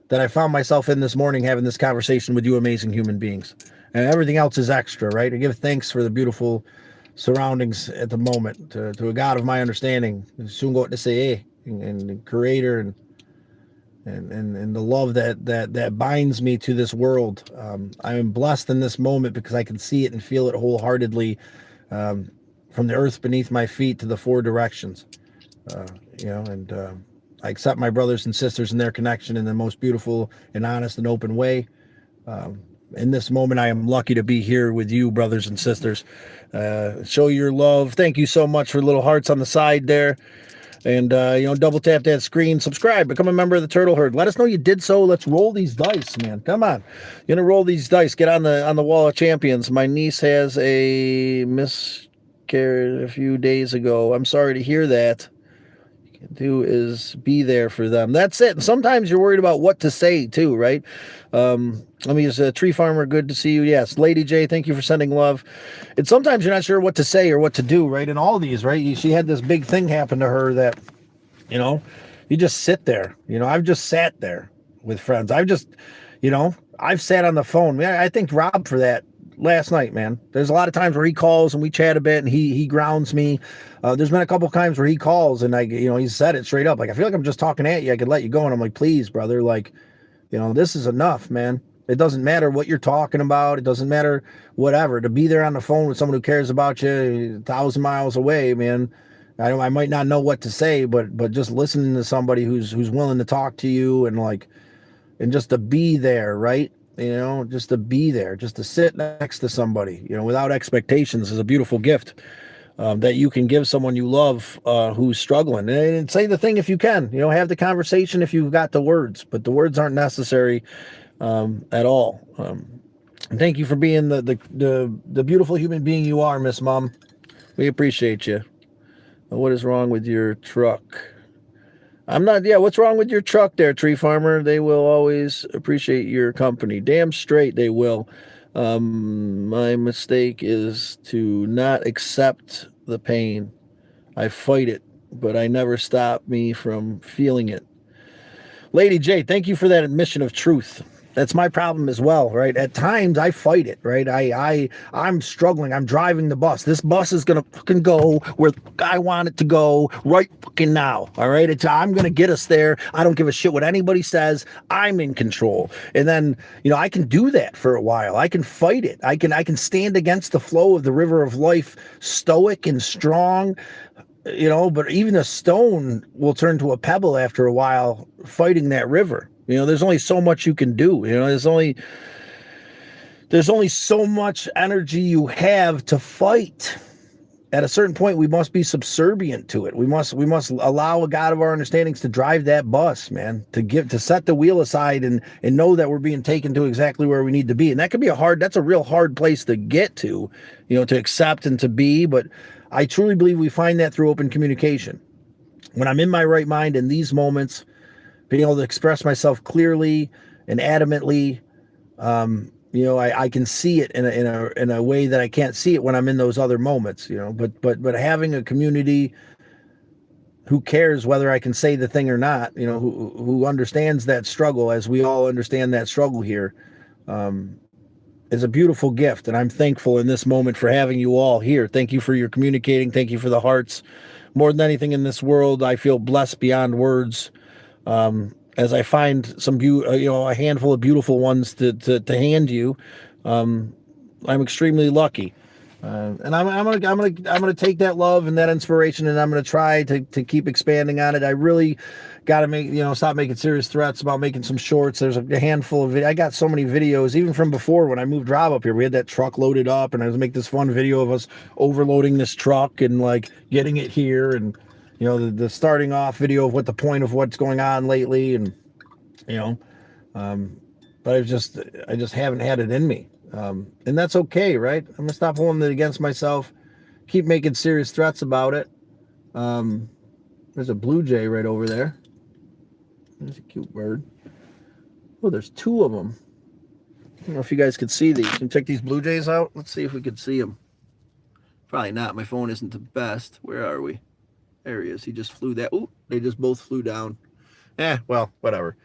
that I found myself in this morning, having this conversation with you amazing human beings. And everything else is extra, right? I give thanks for the beautiful surroundings at the moment, to a God of my understanding, soon go to say, and the creator and the love that binds me to this world. I am blessed in this moment because I can see it and feel it wholeheartedly, from the earth beneath my feet to the four directions. I accept my brothers and sisters and their connection in the most beautiful and honest and open way. In this moment, I am lucky to be here with you, brothers and sisters. Show your love. Thank you so much for little hearts on the side there. And, double tap that screen, subscribe, become a member of the Turtle Herd. Let us know you did so. Let's roll these dice, man. Come on. You're going to roll these dice. Get on the wall of champions. My niece has a miscarriage a few days ago. I'm sorry to hear that. Do is be there for them. That's it. And sometimes you're worried about what to say too, right? Let me use Tree Farmer. Good to see you. Yes. Lady J, thank you for sending love. And sometimes you're not sure what to say or what to do, right? In all these, right? She had this big thing happen to her that, you just sit there. I've just sat there with friends. I've sat on the phone. Man, I thank Rob for that last night, man. There's a lot of times where he calls and we chat a bit and he grounds me. There's been a couple of times where he calls and he said it straight up. Like, I feel like I'm just talking at you. I could let you go. And I'm like, please, brother, this is enough, man. It doesn't matter what you're talking about. It doesn't matter whatever. To be there on the phone with someone who cares about you 1,000 miles away, man. I might not know what to say, but just listening to somebody who's willing to talk to you and just to be there, right? Just to be there, just to sit next to somebody, without expectations is a beautiful gift that you can give someone you love who's struggling. And say the thing if you can, have the conversation if you've got the words, but the words aren't necessary at all. Thank you for being the beautiful human being you are, Miss Mom. We appreciate you. What is wrong with your truck? I'm not, yeah, what's wrong with your truck there, tree farmer? They will always appreciate your company. Damn straight they will. My mistake is to not accept the pain. I fight it, but I never stop me from feeling it. Lady J, thank you for that admission of truth. That's my problem as well, right? At times I fight it, right? I'm struggling. I'm driving the bus. This bus is gonna fucking go where I want it to go right fucking now. All right. I'm gonna get us there. I don't give a shit what anybody says. I'm in control. And then, I can do that for a while. I can fight it. I can stand against the flow of the river of life, stoic and strong. But even a stone will turn to a pebble after a while fighting that river. There's only so much you can do. There's only so much energy you have to fight. At a certain point, we must be subservient to it. We must allow a God of our understandings to drive that bus, man, to set the wheel aside and know that we're being taken to exactly where we need to be. And that could be that's a real hard place to get to accept and to be. But I truly believe we find that through open communication. When I'm in my right mind in these moments, being able to express myself clearly and adamantly, I can see it in a way that I can't see it when I'm in those other moments, but having a community who cares whether I can say the thing or not, who understands that struggle as we all understand that struggle here, is a beautiful gift. And I'm thankful in this moment for having you all here. Thank you for your communicating. Thank you for the hearts. More than anything in this world, I feel blessed beyond words. As I find a handful of beautiful ones to hand you, I'm extremely lucky, and I'm gonna take that love and that inspiration, and I'm gonna try to keep expanding on it. I really got to stop making serious threats about making some shorts. There's a handful of I got so many videos even from before when I moved Rob up here. We had that truck loaded up, and I was making this fun video of us overloading this truck and like getting it here and. The starting off video of what the point of what's going on lately, and but I just haven't had it in me, and that's okay, right? I'm gonna stop holding it against myself, keep making serious threats about it. There's a blue jay right over there. There's a cute bird. Oh, there's two of them. I don't know if you guys could see these. Can you check these blue jays out? Let's see if we could see them. Probably not. My phone isn't the best. Where are we? There he is. He just flew that. Ooh, they just both flew down. Well, whatever.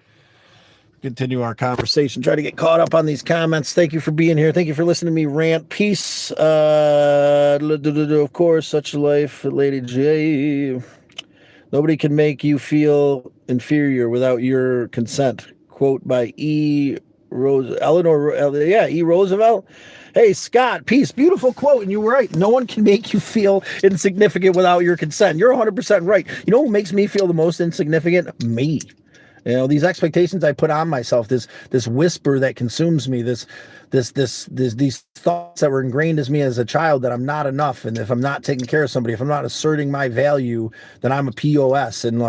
Continue our conversation. Try to get caught up on these comments. Thank you for being here. Thank you for listening to me rant. Peace. Of course, such a life, Lady J. Nobody can make you feel inferior without your consent. Quote by E. Roosevelt. Hey, Scott, peace. Beautiful quote. And you were right. No one can make you feel insignificant without your consent. You're 100% right. You know what makes me feel the most insignificant? Me. These expectations I put on myself, this whisper that consumes me, these thoughts that were ingrained as me as a child that I'm not enough. And if I'm not taking care of somebody, if I'm not asserting my value, then I'm a POS. And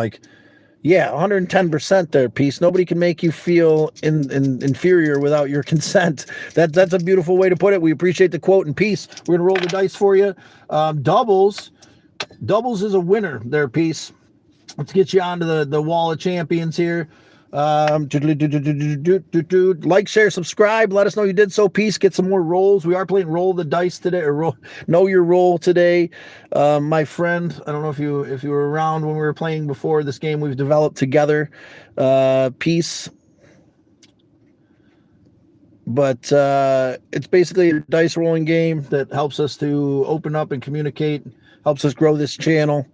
110% there, peace. Nobody can make you feel inferior without your consent. That's a beautiful way to put it. We appreciate the quote and peace. We're going to roll the dice for you. Doubles is a winner there, peace. Let's get you onto the wall of champions here. Like, share, subscribe. Let us know you did so. Peace. Get some more rolls. We are playing roll the dice today, or know your roll today. My friend, I don't know if you were around when we were playing before this game we've developed together. Peace. But it's basically a dice rolling game that helps us to open up and communicate, helps us grow this channel.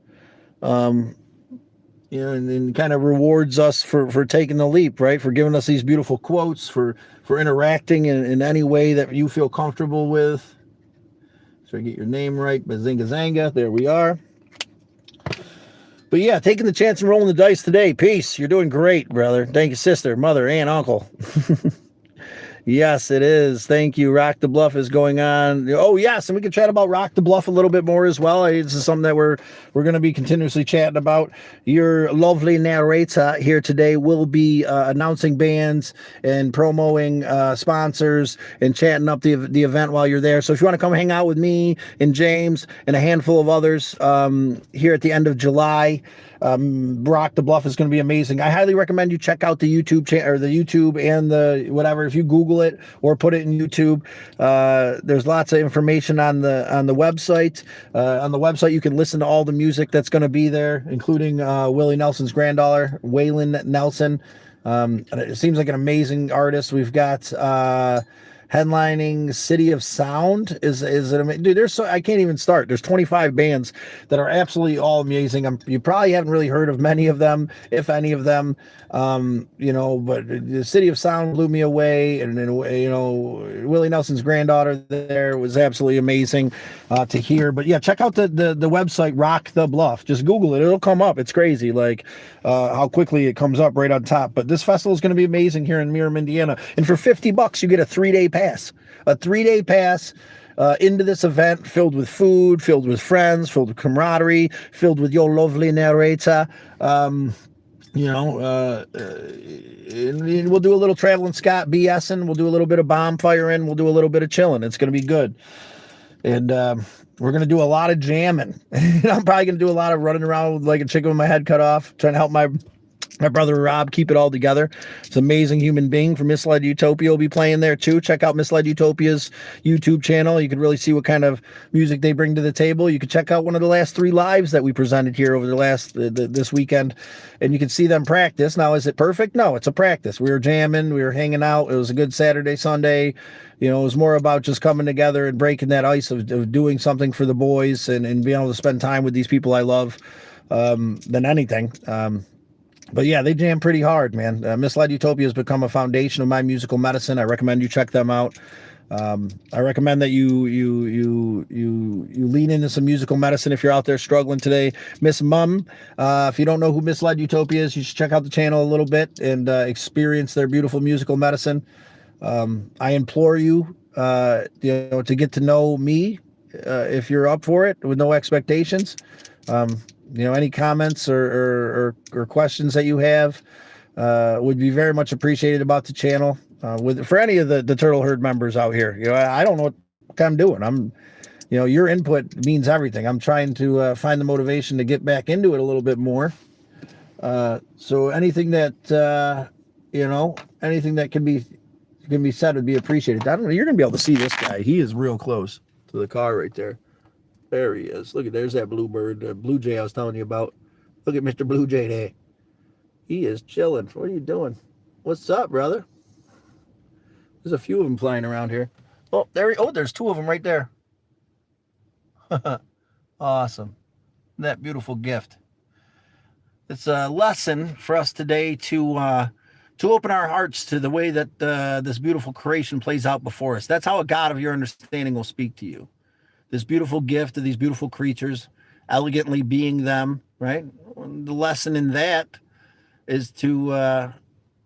And kind of rewards us for taking the leap, right? For giving us these beautiful quotes, for interacting in any way that you feel comfortable with. So I get your name right, Bazinga Zanga. There we are. But yeah, taking the chance and rolling the dice today. Peace. You're doing great, brother. Thank you, sister, mother, aunt, uncle. Yes, it is. Thank you. Rock the Bluff is going on. Oh, yes, and we can chat about Rock the Bluff a little bit more as well. This is something that we're going to be continuously chatting about. Your lovely narrator here today will be announcing bands and promoting sponsors and chatting up the event while you're there. So if you want to come hang out with me and James and a handful of others here at the end of July, Rock the Bluff is going to be amazing. I highly recommend you check out the YouTube channel or the YouTube and the whatever. If you Google it or put it in YouTube, there's lots of information on the website. On the website, you can listen to all the music that's going to be there, including Willie Nelson's granddaughter, Waylon Nelson. And it seems like an amazing artist. We've got headlining City of Sound is it, dude, there's so I can't even start. There's 25 bands that are absolutely all amazing. You probably haven't really heard of many of them, if any of them. But the City of Sound blew me away, and then Willie Nelson's granddaughter there was absolutely amazing to hear. But yeah, check out the website Rock the Bluff. Just Google it; it'll come up. It's crazy, like how quickly it comes up right on top. But this festival is going to be amazing here in Miram, Indiana, and for $50 you get a 3-day pass. A 3-day pass into this event filled with food, filled with friends, filled with camaraderie, filled with your lovely narrator. And we'll do a little traveling Scott BSing. We'll do a little bit of bomb firing. We'll do a little bit of chilling. It's going to be good. And we're going to do a lot of jamming. I'm probably going to do a lot of running around with like a chicken with my head cut off, trying to help my brother Rob keep it all together. It's an amazing human being from Misled Utopia will be playing there too. Check out Misled Utopia's YouTube channel. You can really see what kind of music they bring to the table. You can check out one of the last 3 lives that we presented here over the last this weekend, and you can see them practice. Now, is it perfect? No, it's a practice. We were jamming, we were hanging out. It was a good Saturday, Sunday. It was more about just coming together and breaking that ice of doing something for the boys and being able to spend time with these people I love than anything. But yeah, they jam pretty hard, man. Misled Utopia has become a foundation of my musical medicine. I recommend you check them out. I recommend that you lean into some musical medicine if you're out there struggling today. Miss Mum, if you don't know who Misled Utopia is, you should check out the channel a little bit and experience their beautiful musical medicine. I implore you, to get to know me if you're up for it with no expectations. Any comments or questions that you have would be very much appreciated about the channel. For any of the Turtle Herd members out here, I don't know what I'm doing. Your input means everything. I'm trying to find the motivation to get back into it a little bit more. So anything that anything that can be said would be appreciated. I don't know. You're gonna be able to see this guy. He is real close to the car right there. There he is. Look there's that bluebird, Blue Jay I was telling you about. Look at Mr. Blue Jay there. He is chilling. What are you doing? What's up, brother? There's a few of them flying around here. Oh, there's 2 of them right there. Awesome. That beautiful gift. It's a lesson for us today to open our hearts to the way that this beautiful creation plays out before us. That's how a God of your understanding will speak to you. This beautiful gift of these beautiful creatures, elegantly being them, right? The lesson in that is to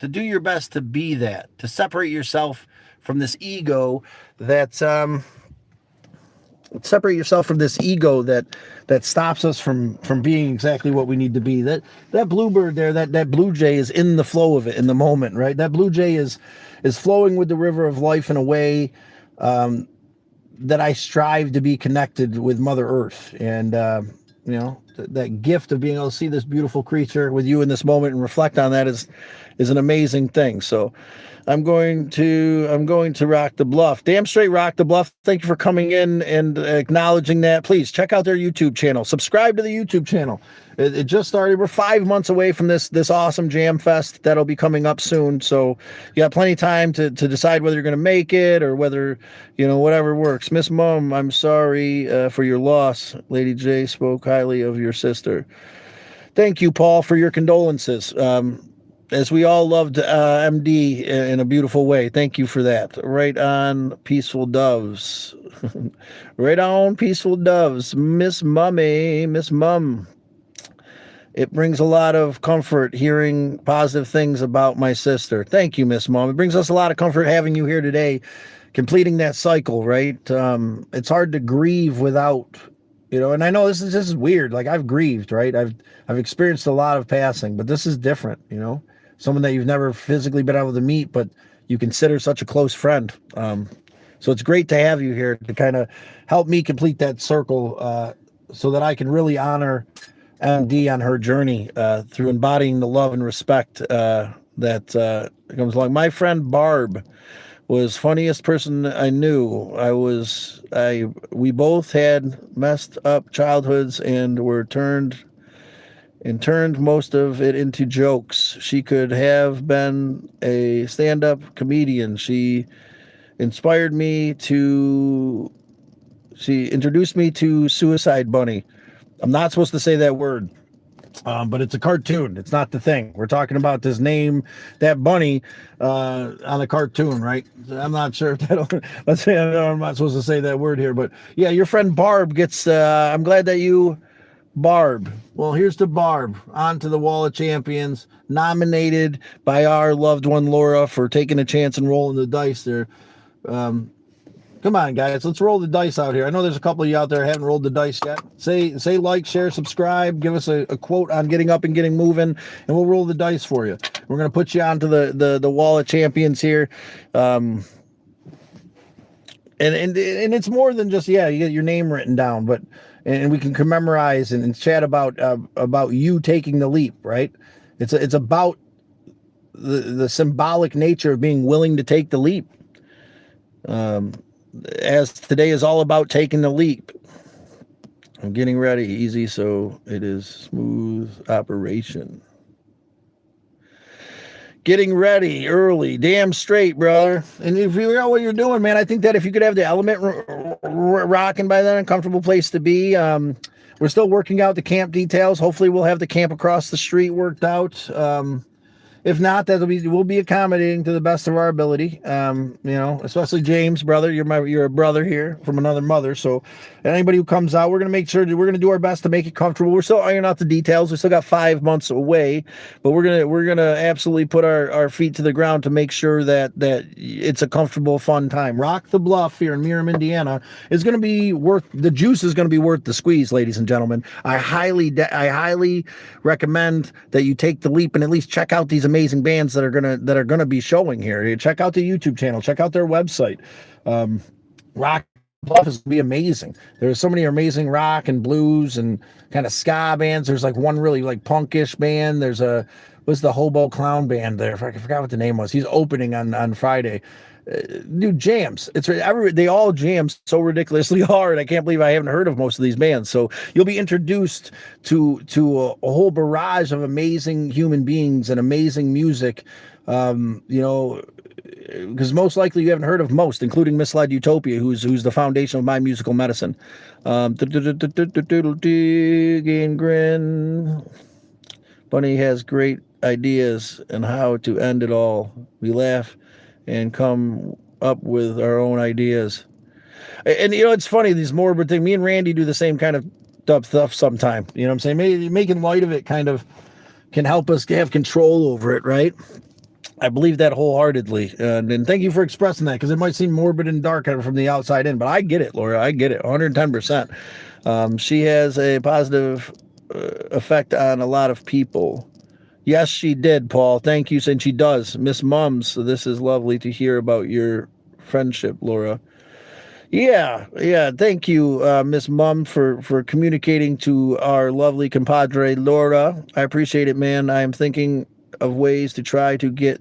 do your best to be that, to separate yourself from this ego that stops us from being exactly what we need to be. That bluebird there, that blue jay is in the flow of it in the moment, right? That blue jay is flowing with the river of life in a way that I strive to be connected with Mother Earth. And, that gift of being able to see this beautiful creature with you in this moment and reflect on that is an amazing thing. So I'm going to rock the bluff. Damn straight rock the bluff. Thank you for coming in and acknowledging that. Please check out their YouTube channel. Subscribe to the YouTube channel. It just started. We're 5 months away from this awesome jam fest that'll be coming up soon. So you got plenty of time to decide whether you're going to make it or whether, whatever works. Miss Mom, I'm sorry for your loss. Lady J spoke highly of your sister. Thank you, Paul, for your condolences. As we all loved MD in a beautiful way. Thank you for that. Right on, Peaceful Doves. Right on, Peaceful Doves. Miss Mum. It brings a lot of comfort hearing positive things about my sister. Thank you, Miss Mom. It brings us a lot of comfort having you here today, completing that cycle, right? It's hard to grieve without, and I know this is weird. Like I've grieved, right? I've experienced a lot of passing, but this is different, someone that you've never physically been able to meet, but you consider such a close friend. So it's great to have you here to kind of help me complete that circle, so that I can really honor MD on her journey through embodying the love and respect that comes along. My friend Barb was funniest person I knew. We both had messed up childhoods and turned most of it into jokes. She could have been a stand-up comedian. She introduced me to Suicide Bunny. I'm not supposed to say that word, but it's a cartoon. It's not the thing. We're talking about this name, that bunny, on a cartoon, right? I'm not sure if let's say I'm not supposed to say that word here, but yeah, your friend Barb gets, I'm glad that you, Barb. Well, here's to Barb, on to the Wall of Champions, nominated by our loved one, Laura, for taking a chance and rolling the dice there. Come on, guys, let's roll the dice out here. I know there's a couple of you out there who haven't rolled the dice yet. Say like, share, subscribe, give us a quote on getting up and getting moving, and we'll roll the dice for you. We're going to put you onto the Wall of Champions here. And it's more than just, you get your name written down, and we can commemorate and chat about you taking the leap, right? It's about the symbolic nature of being willing to take the leap. As today is all about taking the leap. I'm getting ready, easy, so it is smooth operation. Getting ready early, damn straight, brother. And if you know what you're doing, man, I think that if you could have the element rocking by then, a comfortable place to be. We're still working out the camp details. Hopefully we'll have the camp across the street worked out. If not, we'll be accommodating to the best of our ability. Especially James, brother. You're a brother here from another mother. So anybody who comes out, we're gonna make sure that we're gonna do our best to make it comfortable. We're still ironing out the details. We still got 5 months away, but we're gonna absolutely put our feet to the ground to make sure that it's a comfortable, fun time. Rock the Bluff here in Miriam, Indiana is gonna be the juice is gonna be worth the squeeze, ladies and gentlemen. I highly recommend that you take the leap and at least check out these amazing bands that are gonna be showing here. Check out the YouTube channel, check out their website. Rock Bluff is gonna be amazing. There's so many amazing rock and blues and kind of ska bands. There's like one really like punkish band. There's what's the Hobo Clown band there? I forgot what the name was. He's opening on Friday. Dude, jams. They all jam so ridiculously hard. I can't believe I haven't heard of most of these bands. So you'll be introduced to a whole barrage of amazing human beings and amazing music. Because most likely you haven't heard of most, including misled Utopia, who's the foundation of my musical medicine. Dig and grin. Bunny has great ideas on how to end it all. We laugh and come up with our own ideas. And it's funny, these morbid things. Me and Randy do the same kind of stuff sometime. You know what I'm saying? Maybe making light of it kind of can help us have control over it, right? I believe that wholeheartedly. And thank you for expressing that, because it might seem morbid and dark from the outside in, but I get it, Laura. I get it 110%. She has a positive effect on a lot of people. Yes, she did, Paul. Thank you. And she does. Miss Mums, so this is lovely to hear about your friendship, Laura. Yeah. Thank you, Miss Mum, for communicating to our lovely compadre, Laura. I appreciate it, man. I am thinking of ways to try to get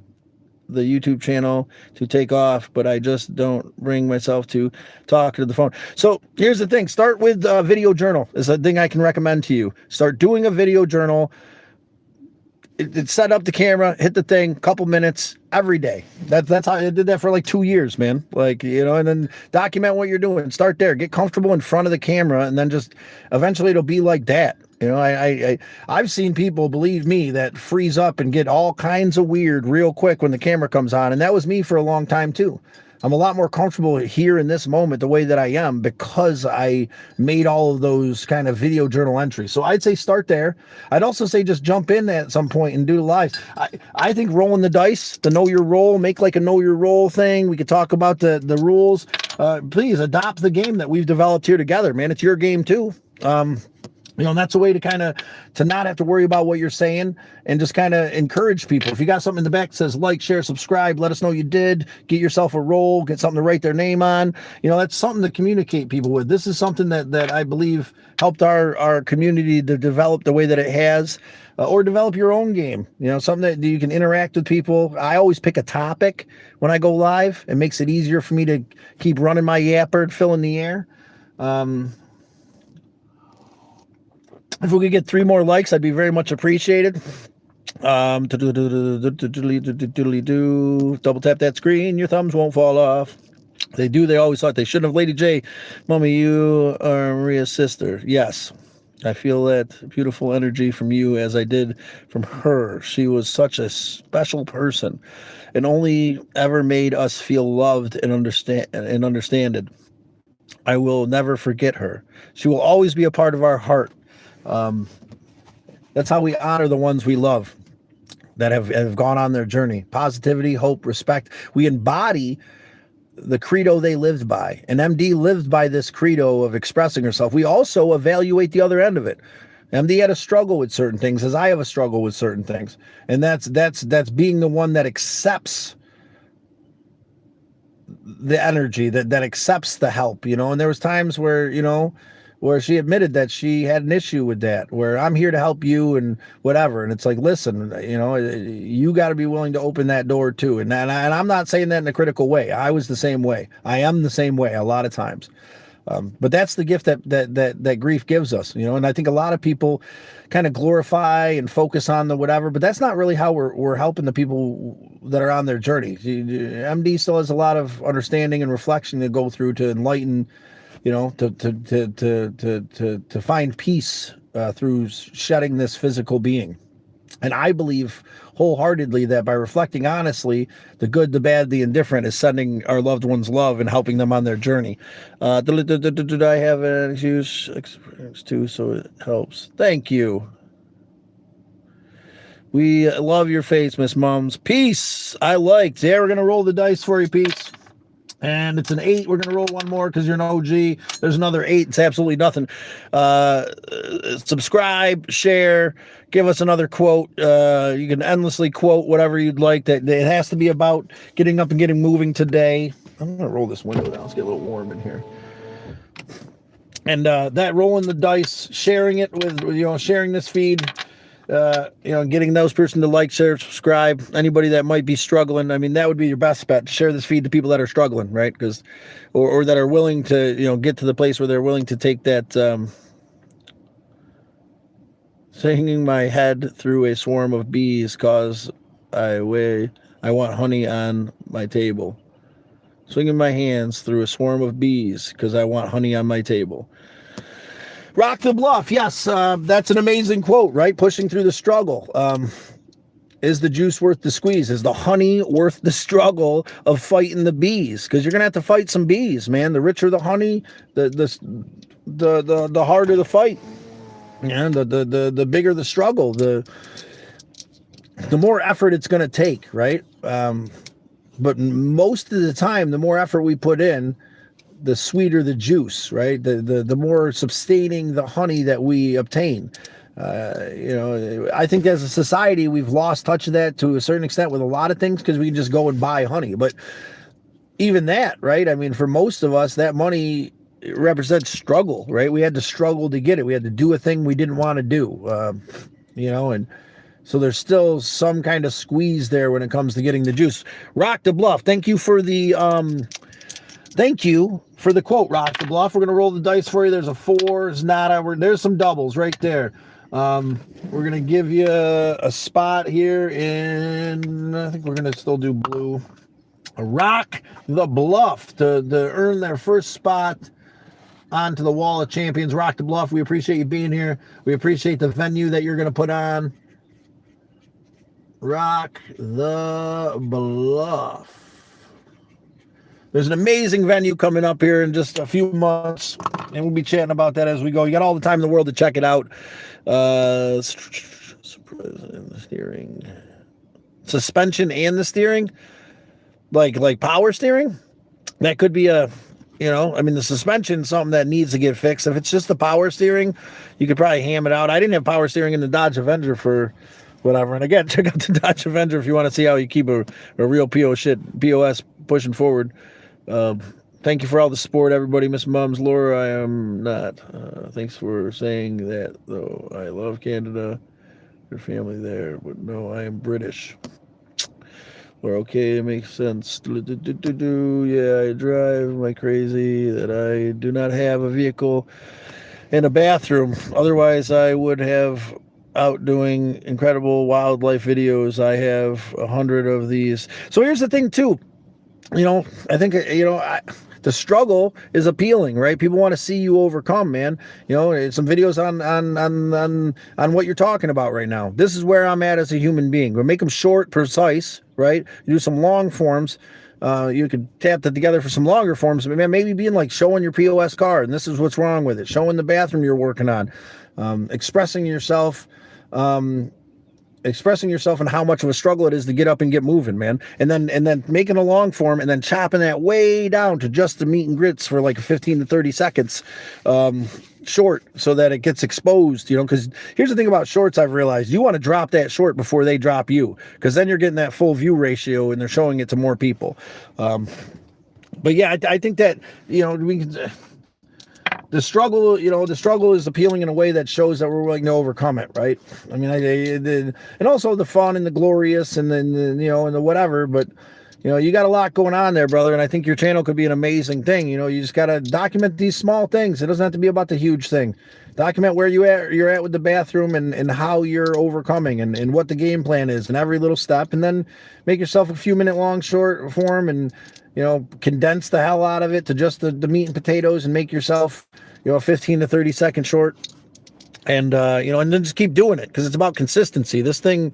the YouTube channel to take off, but I just don't bring myself to talk to the phone. So here's the thing. Start with a video journal is a thing I can recommend to you. Start doing a video journal. It set up the camera, hit the thing, couple minutes every day. That's how I did that for like 2 years, man. And then document what you're doing. Start there, get comfortable in front of the camera, and then just eventually it'll be like that. I've seen people, believe me, that freeze up and get all kinds of weird real quick when the camera comes on, and that was me for a long time too. I'm a lot more comfortable here in this moment the way that I am because I made all of those kind of video journal entries. So I'd say start there. I'd also say just jump in at some point and do the lives. I think rolling the dice, the know your role, make like a know your role thing. We could talk about the rules. Please adopt the game that we've developed here together, man. It's your game too. And that's a way to not have to worry about what you're saying and just kind of encourage people. If you got something in the back that says like, share, subscribe, let us know you did, get yourself a role, get something to write their name on. That's something to communicate people with. This is something that I believe helped our community to develop the way that it has, or develop your own game, something that you can interact with people. I always pick a topic when I go live. It makes it easier for me to keep running my yapper and filling the air. If we could get 3 more likes, I'd be very much appreciated. Double tap that screen. Your thumbs won't fall off. They do. They always thought they shouldn't have. Lady J, Mommy, you are Maria's sister. Yes. I feel that beautiful energy from you as I did from her. She was such a special person and only ever made us feel loved and understood. I will never forget her. She will always be a part of our heart. That's how we honor the ones we love that have gone on their journey. Positivity, hope, respect. We embody the credo they lived by. And MD lived by this credo of expressing herself. We also evaluate the other end of it. MD had a struggle with certain things, as I have a struggle with certain things. And that's being the one that accepts the energy, that accepts the help, and there was times where, where she admitted that she had an issue with that, where I'm here to help you and whatever. And it's like, listen, you got to be willing to open that door too. And I'm not saying that in a critical way. I was the same way. I am the same way a lot of times. But that's the gift that grief gives us, and I think a lot of people kind of glorify and focus on the whatever, but that's not really how we're helping the people that are on their journey. MD still has a lot of understanding and reflection to go through to enlighten, to find peace through shedding this physical being. And I believe wholeheartedly that by reflecting honestly, the good, the bad, the indifferent is sending our loved ones love and helping them on their journey. Did I have an excuse experience too? So it helps. Thank you. We love your face, Miss Mums. Peace. I liked. Yeah, we're going to roll the dice for you, Peace. And it's an 8. We're going to roll one more because you're an OG. There's another 8. It's absolutely nothing. Subscribe, share, give us another quote. You can endlessly quote whatever you'd like. That it has to be about getting up and getting moving today. I'm going to roll this window down. Let's get a little warm in here. And that rolling the dice, sharing it with, sharing this feed. Getting those person to like, share, subscribe. Anybody that might be struggling, I mean, that would be your best bet. Share this feed to people that are struggling, right? Because, or that are willing to, get to the place where they're willing to take that, singing my head through a swarm of bees cause I want honey on my table. Swinging my hands through a swarm of bees because I want honey on my table. Rock the bluff. Yes, that's an amazing quote, right? Pushing through the struggle. Is the juice worth the squeeze? Is the honey worth the struggle of fighting the bees? Because you're gonna have to fight some bees, man. The richer the honey, the harder the fight. Yeah, the bigger the struggle, the more effort it's gonna take, right? But most of the time, the more effort we put in, the sweeter the juice, right? The more sustaining the honey that we obtain. I think as a society, we've lost touch of that to a certain extent with a lot of things because we can just go and buy honey. But even that, right? I mean, for most of us, that money represents struggle, right? We had to struggle to get it. We had to do a thing we didn't want to do, and so there's still some kind of squeeze there when it comes to getting the juice. Rock the bluff. Thank you for the quote, Rock the Bluff. We're going to roll the dice for you. There's a 4, there's not, there's some doubles right there. We're going to give you a spot here in, I think we're going to still do blue. Rock the Bluff to earn their first spot onto the Wall of Champions. Rock the Bluff. We appreciate you being here. We appreciate the venue that you're going to put on. Rock the Bluff. There's an amazing venue coming up here in just a few months, and we'll be chatting about that as we go. You got all the time in the world to check it out. Steering, suspension, and the steering, like power steering. That could be a, I mean, the suspension is something that needs to get fixed. If it's just the power steering, you could probably ham it out. I didn't have power steering in the Dodge Avenger for whatever. And again, check out the Dodge Avenger if you want to see how you keep a real POS pushing forward. Thank you for all the support, everybody. Miss Mums, Laura, I am not. Thanks for saying that, though. I love Canada, your family there, but no, I am British. Or okay, it makes sense. Yeah, I drive. Am I crazy that I do not have a vehicle and a bathroom? Otherwise, I would have out doing incredible wildlife videos. I have 100 of these. So here's the thing, too. I think, the struggle is appealing, right? People want to see you overcome, man. Some videos on what you're talking about right now. This is where I'm at as a human being. We'll make them short, precise, right? You do some long forms. You could tap that together for some longer forms. But man, maybe being like showing your POS card and this is what's wrong with it. Showing the bathroom you're working on. Expressing yourself. Expressing yourself and how much of a struggle it is to get up and get moving, man. And then making a long form and then chopping that way down to just the meat and grits for like 15 to 30 seconds short so that it gets exposed, because here's the thing about shorts I've realized. You want to drop that short before they drop you, because then you're getting that full view ratio and they're showing it to more people. But yeah, I think that, we can... The struggle is appealing in a way that shows that we're willing to overcome it, right? I mean, and also the fun and the glorious and then, and the whatever, but, you got a lot going on there, brother, and I think your channel could be an amazing thing. You just got to document these small things. It doesn't have to be about the huge thing. Document where you're at with the bathroom and how you're overcoming and what the game plan is and every little step, and then make yourself a few minute long short form and, condense the hell out of it to just the meat and potatoes and make yourself, a 15 to 30 second short. And, and then just keep doing it because it's about consistency. This thing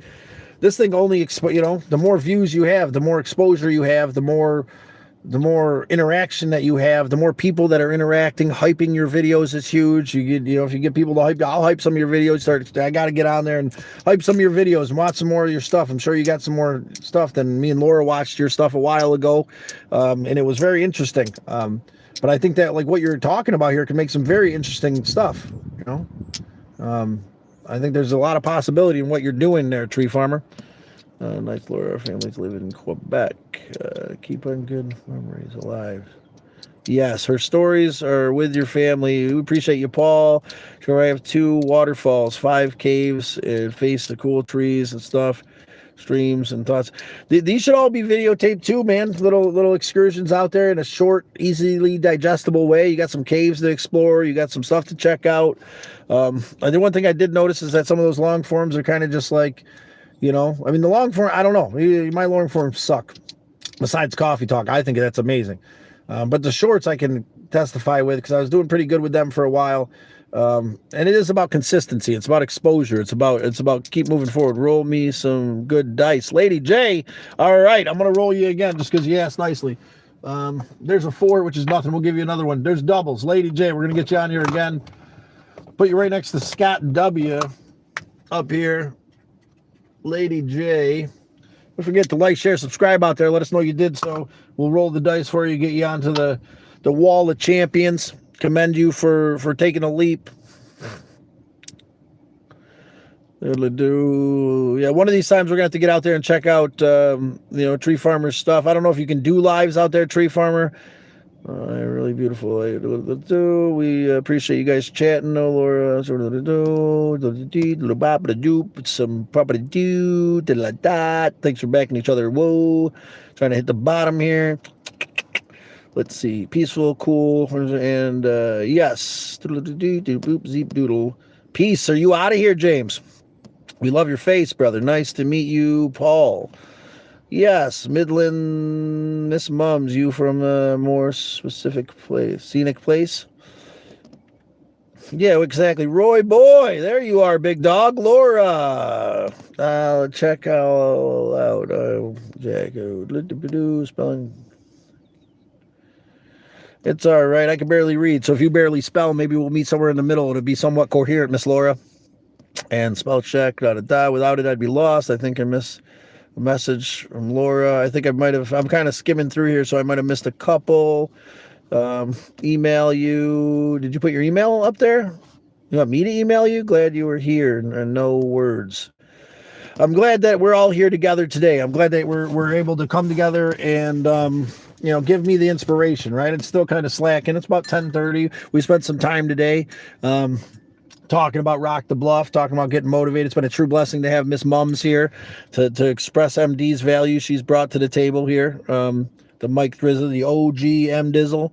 only, the more views you have, the more exposure you have, the more interaction that you have, the more people that are interacting, hyping your videos is huge. You get, if you get people to hype, I'll hype some of your videos. I got to get on there and hype some of your videos and watch some more of your stuff. I'm sure you got some more stuff than me and Laura watched your stuff a while ago. And it was very interesting. But I think that like what you're talking about here can make some very interesting stuff. I think there's a lot of possibility in what you're doing there, Tree Farmer. Nice Laura, our families live in Quebec. Keep on good memories alive. Yes, her stories are with your family. We appreciate you, Paul. Sure, I have 2 waterfalls, 5 caves, and face the cool trees and stuff, streams and thoughts. These should all be videotaped too, man. Little excursions out there in a short, easily digestible way. You got some caves to explore. You got some stuff to check out. The one thing I did notice is that some of those long forms are kind of just like, I mean, the long form, I don't know. My long forms suck. Besides coffee talk, I think that's amazing. But the shorts I can testify with because I was doing pretty good with them for a while. And it is about consistency. It's about exposure. It's about keep moving forward. Roll me some good dice. Lady J. All right. I'm going to roll you again just because you asked nicely. There's a 4, which is nothing. We'll give you another one. There's doubles. Lady J. We're going to get you on here again. Put you right next to Scott W. up here. Lady J. Don't forget to like, share, subscribe out there. Let us know you did so. We'll roll the dice for you, get you onto the wall of champions. Commend you for taking a leap. Yeah, one of these times we're gonna have to get out there and check out Tree Farmer's stuff. I don't know if you can do lives out there, Tree Farmer. Really beautiful. We appreciate you guys chatting. Oh, Laura. Some property do. Thanks for backing each other. Whoa. Trying to hit the bottom here. Let's see. Peaceful, cool, and yes. Zeep doodle. Peace. Are you out of here, James? We love your face, brother. Nice to meet you, Paul. Yes, Midland, Miss Mums, you from a more specific place, scenic place? Yeah, exactly. Roy boy, there you are, big dog. Laura, check all out. Jack, spelling. It's all right. I can barely read. So if you barely spell, maybe we'll meet somewhere in the middle. It'll be somewhat coherent, Miss Laura. And spell check, da da da. Without it, I'd be lost. I think I missed a message from Laura. I think I might have, I'm kind of skimming through here, so I might have missed a couple. Email you. Did you put your email up there? You want me to email you? Glad you were here. And no words. I'm glad that we're all here together today. I'm glad that we're able to come together and give me the inspiration, right? It's still kind of slacking. It's about 10:30. We spent some time today talking about Rock the Bluff, talking about getting motivated. It's been a true blessing to have Miss Mums here to express MD's value she's brought to the table here. The Mike Drizzle, the OG M Dizzle.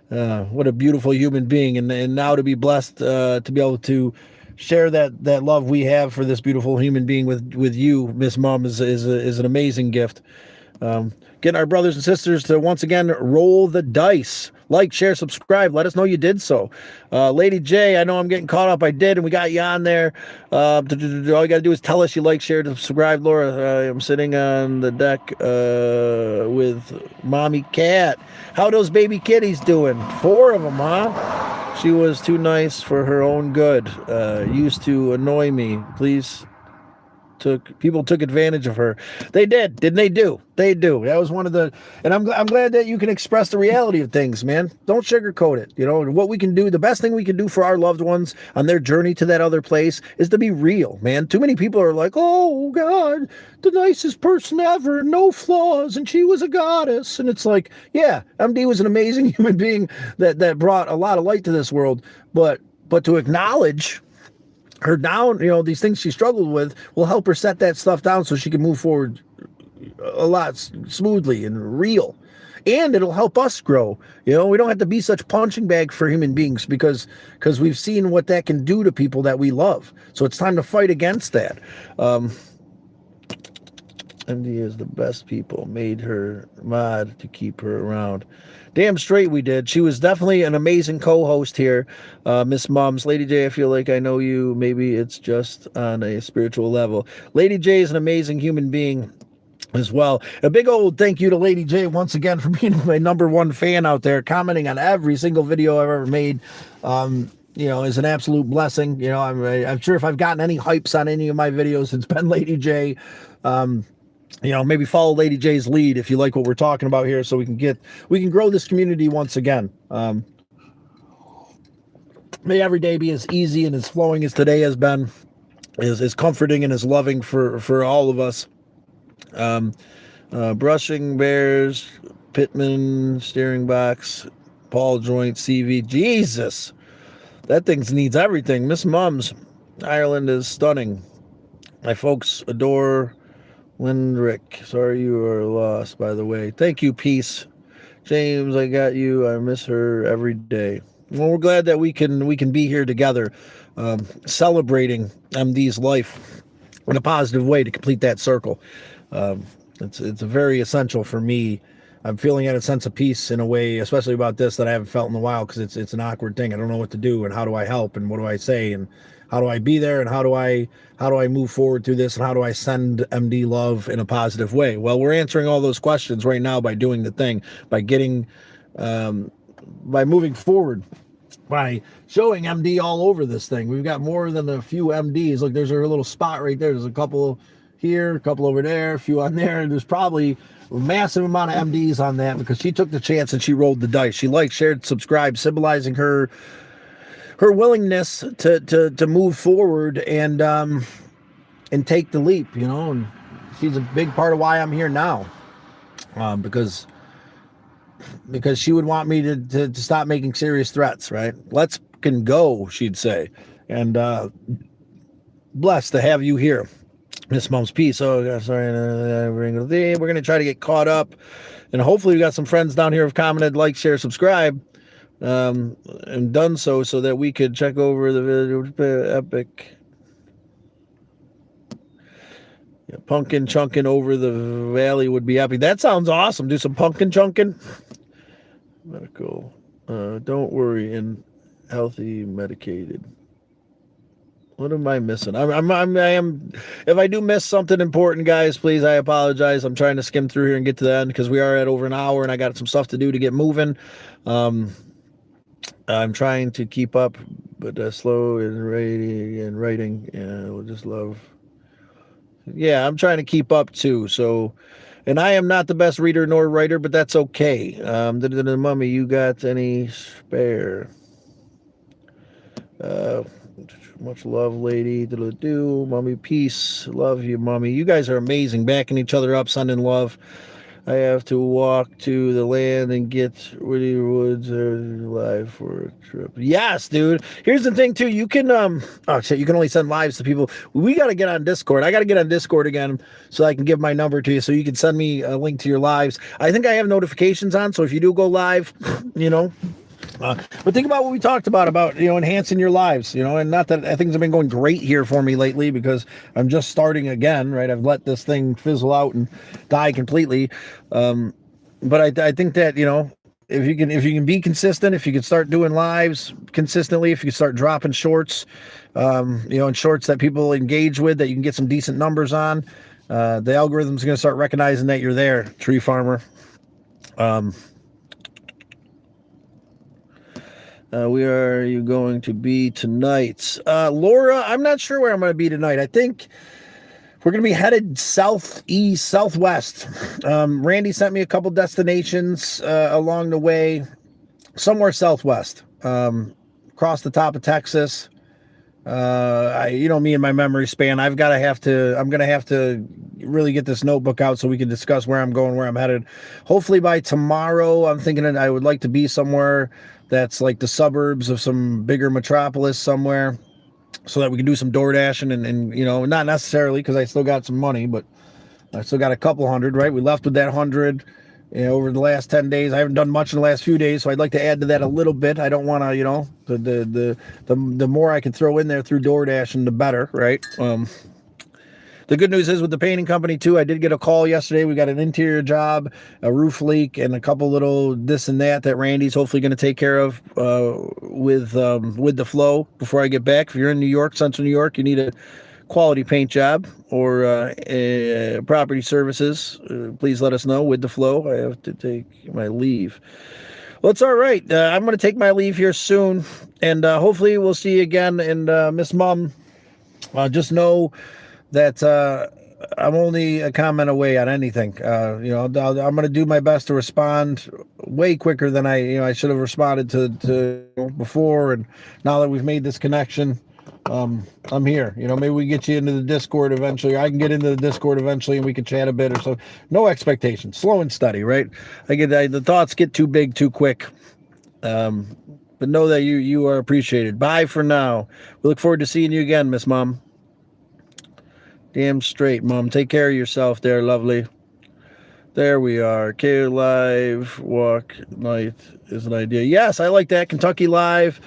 What a beautiful human being. And now to be blessed to be able to share that love we have for this beautiful human being with you, Miss Mom, is an amazing gift. Getting our brothers and sisters to once again roll the dice. Like, share, subscribe. Let us know you did so. Lady J, I know I'm getting caught up. I did, and we got you on there. All you got to do is tell us you like, share, subscribe. Laura, I'm sitting on the deck with Mommy Cat. How those baby kitties doing? 4 of them, huh? She was too nice for her own good. Used to annoy me. Please. People took advantage of her. They did. Didn't they do? They do. That was one of the, and I'm glad that you can express the reality of things, man. Don't sugarcoat it. And what we can do, the best thing we can do for our loved ones on their journey to that other place is to be real, man. Too many people are like, oh God, the nicest person ever, no flaws, and she was a goddess. And it's like, yeah, MD was an amazing human being that brought a lot of light to this world, but to acknowledge her down, these things she struggled with will help her set that stuff down so she can move forward a lot smoothly and real. And it'll help us grow. We don't have to be such punching bag for human beings because we've seen what that can do to people that we love. So it's time to fight against that. MD is the best people. Made her mod to keep her around. Damn straight we did. She was definitely an amazing co-host here, Miss Mums. Lady J, I feel like I know you. Maybe it's just on a spiritual level. Lady J is an amazing human being as well. A big old thank you to Lady J once again for being my #1 fan out there, commenting on every single video I've ever made. Is an absolute blessing. I'm sure if I've gotten any hypes on any of my videos, it's been Lady J. Maybe follow Lady J's lead if you like what we're talking about here, so we can grow this community once again. May every day be as easy and as flowing as today has been, as comforting and as loving for all of us. Brushing Bears, Pittman, steering box, ball joint, CV. Jesus, that thing needs everything. Miss Mums, Ireland is stunning. My folks adore Lindrick. Sorry you are lost, by the way. Thank you, Peace. James, I got you. I miss her every day. Well, we're glad that we can be here together, celebrating MD's life in a positive way to complete that circle. It's very essential for me. I'm feeling at a sense of peace in a way, especially about this, that I haven't felt in a while, because it's an awkward thing. I don't know what to do, and how do I help, and what do I say, and how do I be there, and how do I move forward through this, and how do I send MD love in a positive way? Well, we're answering all those questions right now by doing the thing, by getting, by moving forward, by showing MD all over this thing. We've got more than a few MDs. Look, there's her little spot right there. There's a couple here, a couple over there, a few on there. There's probably a massive amount of MDs on that because she took the chance and she rolled the dice. She liked, shared, subscribed, symbolizing her willingness to move forward and take the leap, and she's a big part of why I'm here now, because she would want me to stop making serious threats, right? Let's can go, she'd say. And blessed to have you here, Miss Mom's Peace. Oh, sorry, we're going to try to get caught up, and hopefully we got some friends down here who've commented, like, share, subscribe, and done so that we could check over the video. Epic. Yeah, pumpkin chunking over the valley would be epic. That sounds awesome. Do some pumpkin chunking. Medical. Don't worry, and healthy, medicated. What am I missing? I am. If I do miss something important, guys, please, I apologize. I'm trying to skim through here and get to the end because we are at over an hour, and I got some stuff to do to get moving. Um, I'm trying to keep up, but slow in writing and writing. Yeah, we'll just love. Yeah, I'm trying to keep up too. So, and I am not the best reader nor writer, but that's okay. Mummy, you got any spare? Uh, Much love, lady. Do mommy, peace. Love you, mommy. You guys are amazing, backing each other up, sending love. I have to walk to the land and get Woody Woods live for a trip. Yes, dude. Here's the thing too. You can oh shit, you can only send lives to people. We got to get on Discord. I got to get on Discord again so I can give my number to you so you can send me a link to your lives. I think I have notifications on, so if you do go live, you know, but think about what we talked about enhancing your lives, and not that things have been going great here for me lately because I'm just starting again, right? I've let this thing fizzle out and die completely. But I think that, if you can be consistent, if you can start doing lives consistently, if you can start dropping shorts, and shorts that people engage with, that you can get some decent numbers on, the algorithm's going to start recognizing that you're there, tree farmer. Where are you going to be tonight? Laura, I'm not sure where I'm going to be tonight. I think we're going to be headed southeast, southwest. Randy sent me a couple destinations along the way, somewhere southwest, across the top of Texas. Me and my memory span, I'm going to have to really get this notebook out so we can discuss where I'm going, where I'm headed. Hopefully by tomorrow, I'm thinking that I would like to be somewhere that's like the suburbs of some bigger metropolis somewhere so that we can do some door dashing and not necessarily because I still got some money, but I still got a couple hundred, right? We left with that 100 over the last 10 days. I haven't done much in the last few days, so I'd like to add to that a little bit. I don't want to, the more I can throw in there through DoorDash, the better, right? The good news is with the painting company too, I did get a call yesterday. We got an interior job, a roof leak, and a couple little this and that Randy's hopefully going to take care of with the flow before I get back. If you're in New York, Central New York, you need a quality paint job or property services, please let us know with the flow. I have to take my leave. Well, it's all right. I'm going to take my leave here soon, and hopefully we'll see you again. And Miss Mom, just know that I'm only a comment away on anything. I'm going to do my best to respond way quicker than I should have responded to before. And now that we've made this connection, I'm here. Maybe we get you into the Discord eventually. I can get into the Discord eventually and we can chat a bit or so. No expectations, slow and steady, right? The thoughts get too big too quick. But know that you are appreciated. Bye for now. We look forward to seeing you again, Miss Mom. Damn straight, Mom. Take care of yourself there, lovely. There we are. K Live Walk Night is an idea. Yes, I like that. Kentucky Live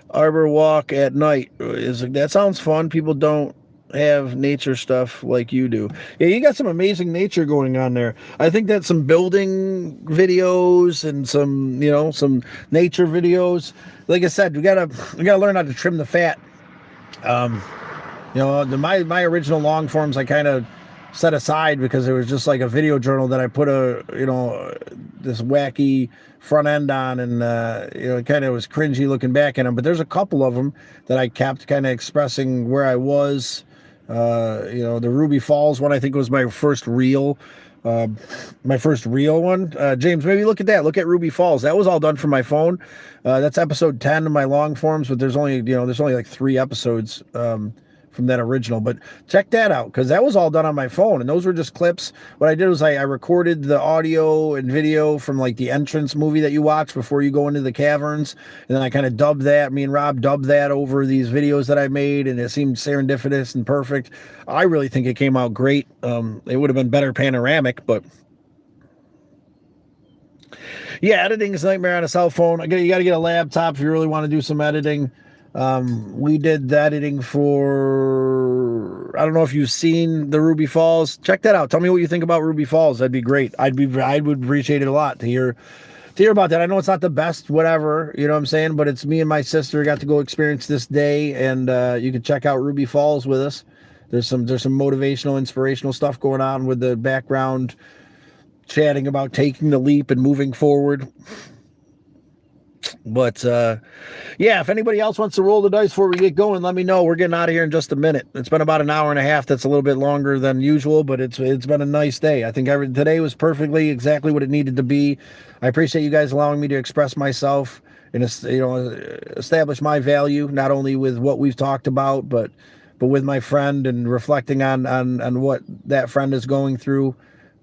Arbor Walk at night. That sounds fun. People don't have nature stuff like you do. Yeah, you got some amazing nature going on there. I think that some building videos and some nature videos. Like I said, we gotta learn how to trim the fat. My original long forms I kind of set aside because it was just like a video journal that I put this wacky front end on, and it kind of was cringy looking back at them. But there's a couple of them that I kept kind of expressing where I was. The Ruby Falls one I think was my first real one. James, maybe look at that. Look at Ruby Falls. That was all done from my phone. That's episode 10 of my long forms, but there's only like 3 episodes from that original, but check that out because that was all done on my phone and those were just clips. What I did was I recorded the audio and video from like the entrance movie that you watch before you go into the caverns, and then I kind of dubbed that. Me and Rob dubbed that over these videos that I made, and it seemed serendipitous and perfect. I really think it came out great. It would have been better panoramic, but yeah, editing is a nightmare on a cell phone. You got to get a laptop if you really want to do some editing. We did the editing for, I don't know if you've seen the Ruby Falls. Check that out. Tell me what you think about Ruby Falls. That'd be great. I would appreciate it a lot to hear about that. I know it's not the best, whatever, you know what I'm saying, but it's me and my sister got to go experience this day, and you can check out Ruby Falls with us. There's some motivational, inspirational stuff going on with the background, chatting about taking the leap and moving forward. But yeah, if anybody else wants to roll the dice before we get going, let me know. We're getting out of here in just a minute. It's been about an hour and a half. That's a little bit longer than usual, but it's been a nice day. I think today was perfectly exactly what it needed to be. I appreciate you guys allowing me to express myself and establish my value, not only with what we've talked about, but with my friend, and reflecting on what that friend is going through.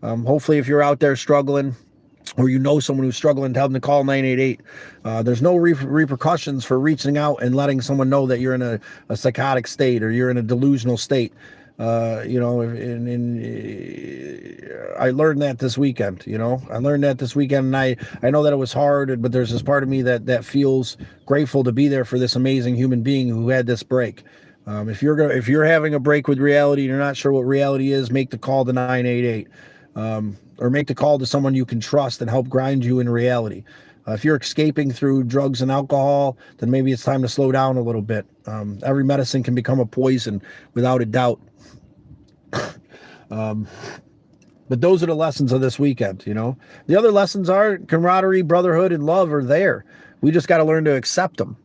Hopefully, if you're out there struggling, or you know someone who's struggling, tell them to call 988. There's no repercussions for reaching out and letting someone know that you're in a psychotic state, or you're in a delusional state. I learned that this weekend. And I know that it was hard, but there's this part of me that feels grateful to be there for this amazing human being who had this break. If you're having a break with reality and you're not sure what reality is, make the call to 988. Or make the call to someone you can trust and help grind you in reality. If you're escaping through drugs and alcohol, then maybe it's time to slow down a little bit. Every medicine can become a poison, without a doubt. But those are the lessons of this weekend, The other lessons are camaraderie, brotherhood, and love are there. We just got to learn to accept them.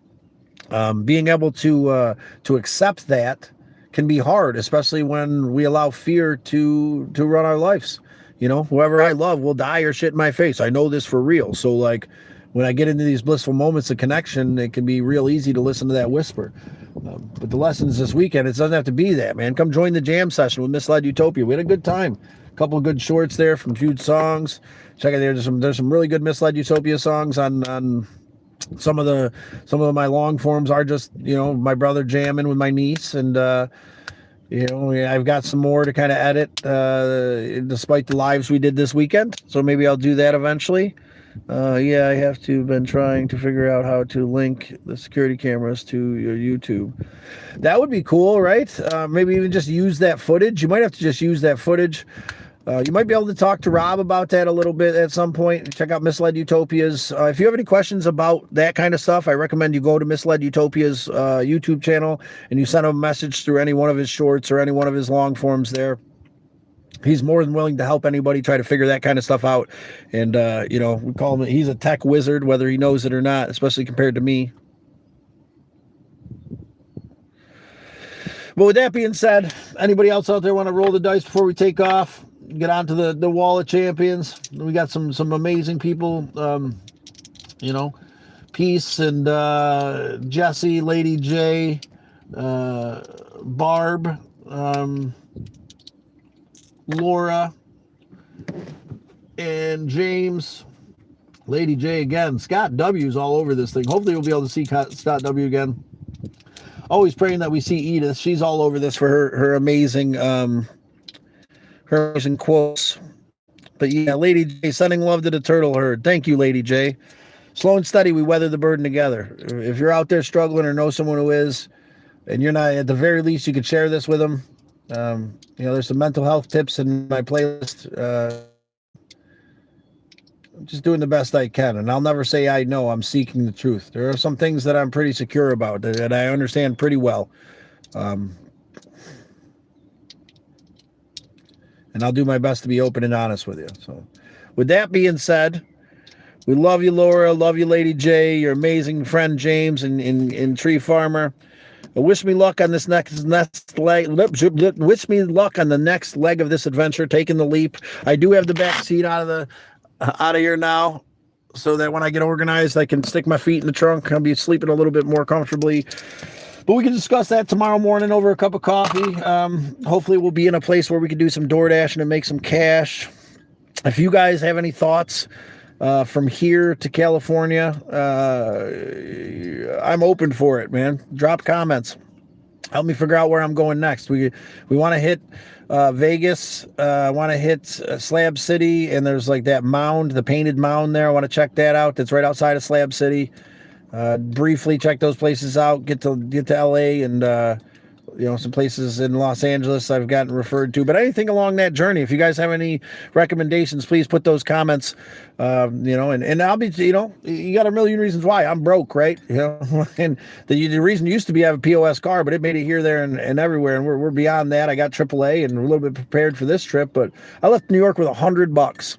Being able to accept that can be hard, especially when we allow fear to run our lives. Whoever I love will die or shit in my face. I know this for real. So like when I get into these blissful moments of connection, it can be real easy to listen to that whisper. But the lessons this weekend, it doesn't have to be that, man. Come join the jam session with Misled Utopia. We had a good time. A couple of good shorts there from huge songs. Check it there. There's some really good Misled Utopia songs on some of my long forms are just, my brother jamming with my niece, and I've got some more to kind of edit, despite the lives we did this weekend. So maybe I'll do that eventually. Yeah, I have been trying to figure out how to link the security cameras to your YouTube. That would be cool, right? Maybe even just use that footage. You might have to just use that footage. You might be able to talk to Rob about that a little bit at some point. Check out Misled Utopia's. If you have any questions about that kind of stuff, I recommend you go to Misled Utopia's YouTube channel and you send him a message through any one of his shorts or any one of his long forms there. He's more than willing to help anybody try to figure that kind of stuff out. And, we call him, he's a tech wizard, whether he knows it or not, especially compared to me. But with that being said, anybody else out there want to roll the dice before we take off? Get on to the wall of champions. We got some amazing people, Peace and Jesse, Lady J, Barb, Laura, and James. Lady J again. Scott W's all over this thing. Hopefully we'll be able to see Scott W again. Always praying that we see Edith. She's all over this for her amazing quotes. But yeah, Lady J, sending love to the turtle herd. Thank you, Lady J. Slow and steady, we weather the burden together. If you're out there struggling or know someone who is, and you're not, at the very least, you could share this with them. There's some mental health tips in my playlist. I'm just doing the best I can, and I'll never say I know. I'm seeking the truth. There are some things that I'm pretty secure about that I understand pretty well. And I'll do my best to be open and honest with you. So with that being said, we love you, Laura. Love you, Lady J, your amazing friend, James, and Tree Farmer. Wish me luck on this next leg. Wish me luck on the next leg of this adventure, taking the leap. I do have the back seat out of here now, so that when I get organized, I can stick my feet in the trunk. I'll be sleeping a little bit more comfortably. But we can discuss that tomorrow morning over a cup of coffee. Hopefully we'll be in a place where we can do some DoorDashing and make some cash. If you guys have any thoughts from here to California, I'm open for it, man. Drop comments. Help me figure out where I'm going next. We want to hit Vegas. I want to hit Slab City, and there's like that mound, the painted mound there. I want to check that out. That's right outside of Slab City. Briefly check those places out. Get to LA, and some places in Los Angeles I've gotten referred to, but anything along that journey, if you guys have any recommendations, please put those comments, and I'll be, you got a million reasons why I'm broke, right? And the reason used to be I have a POS car, but it made it here, there, and everywhere. And we're beyond that. I got AAA and we're a little bit prepared for this trip, but I left New York with $100.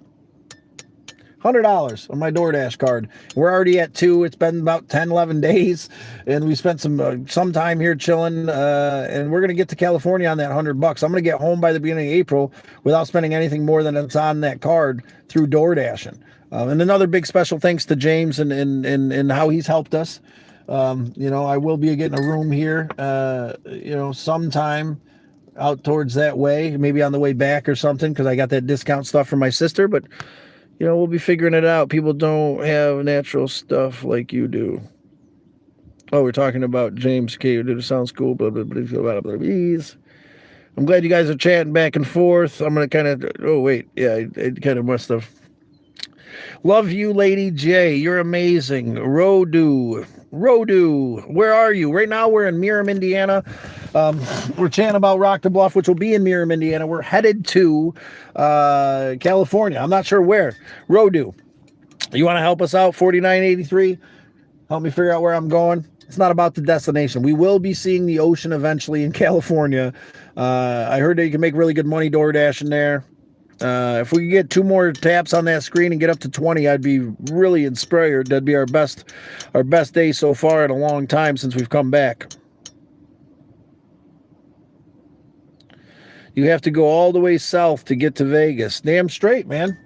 $100 on my DoorDash card. We're already at 2. It's been about 10, 11 days, and we spent some time here chilling, and we're going to get to California on that $100. I'm going to get home by the beginning of April without spending anything more than it's on that card through DoorDashing. And another big special thanks to James and how he's helped us. I will be getting a room here, sometime out towards that way, maybe on the way back or something, because I got that discount stuff from my sister, but we'll be figuring it out. People don't have natural stuff like you do. Oh, we're talking about James K. It sounds cool. Blah, blah, blah, blah, blah, blah. I'm glad you guys are chatting back and forth. I'm going to kind of... Oh, wait. Yeah, I kind of must have... Love you, Lady J. You're amazing. Rodu, where are you? Right now, we're in Miram, Indiana. We're chatting about Rock the Bluff, which will be in Miram, Indiana. We're headed to California. I'm not sure where. Rodu, you want to help us out? 4983. Help me figure out where I'm going. It's not about the destination. We will be seeing the ocean eventually in California. I heard that you can make really good money door dashing there. If we could get 2 more taps on that screen and get up to 20, I'd be really inspired. That'd be our best day so far in a long time since we've come back. You have to go all the way south to get to Vegas. Damn straight, man.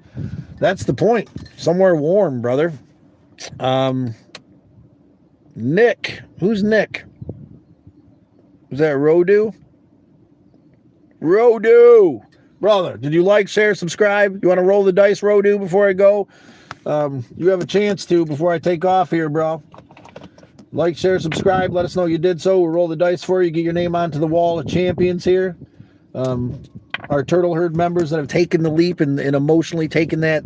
That's the point. Somewhere warm, brother. Nick. Who's Nick? Is that Rodu? Rodu! Brother, did you like, share, subscribe? You want to roll the dice, Rodu, before I go? You have a chance to before I take off here, bro. Like, share, subscribe. Let us know you did so. We'll roll the dice for you. Get your name onto the wall of champions here. Our Turtle Herd members that have taken the leap and emotionally taken that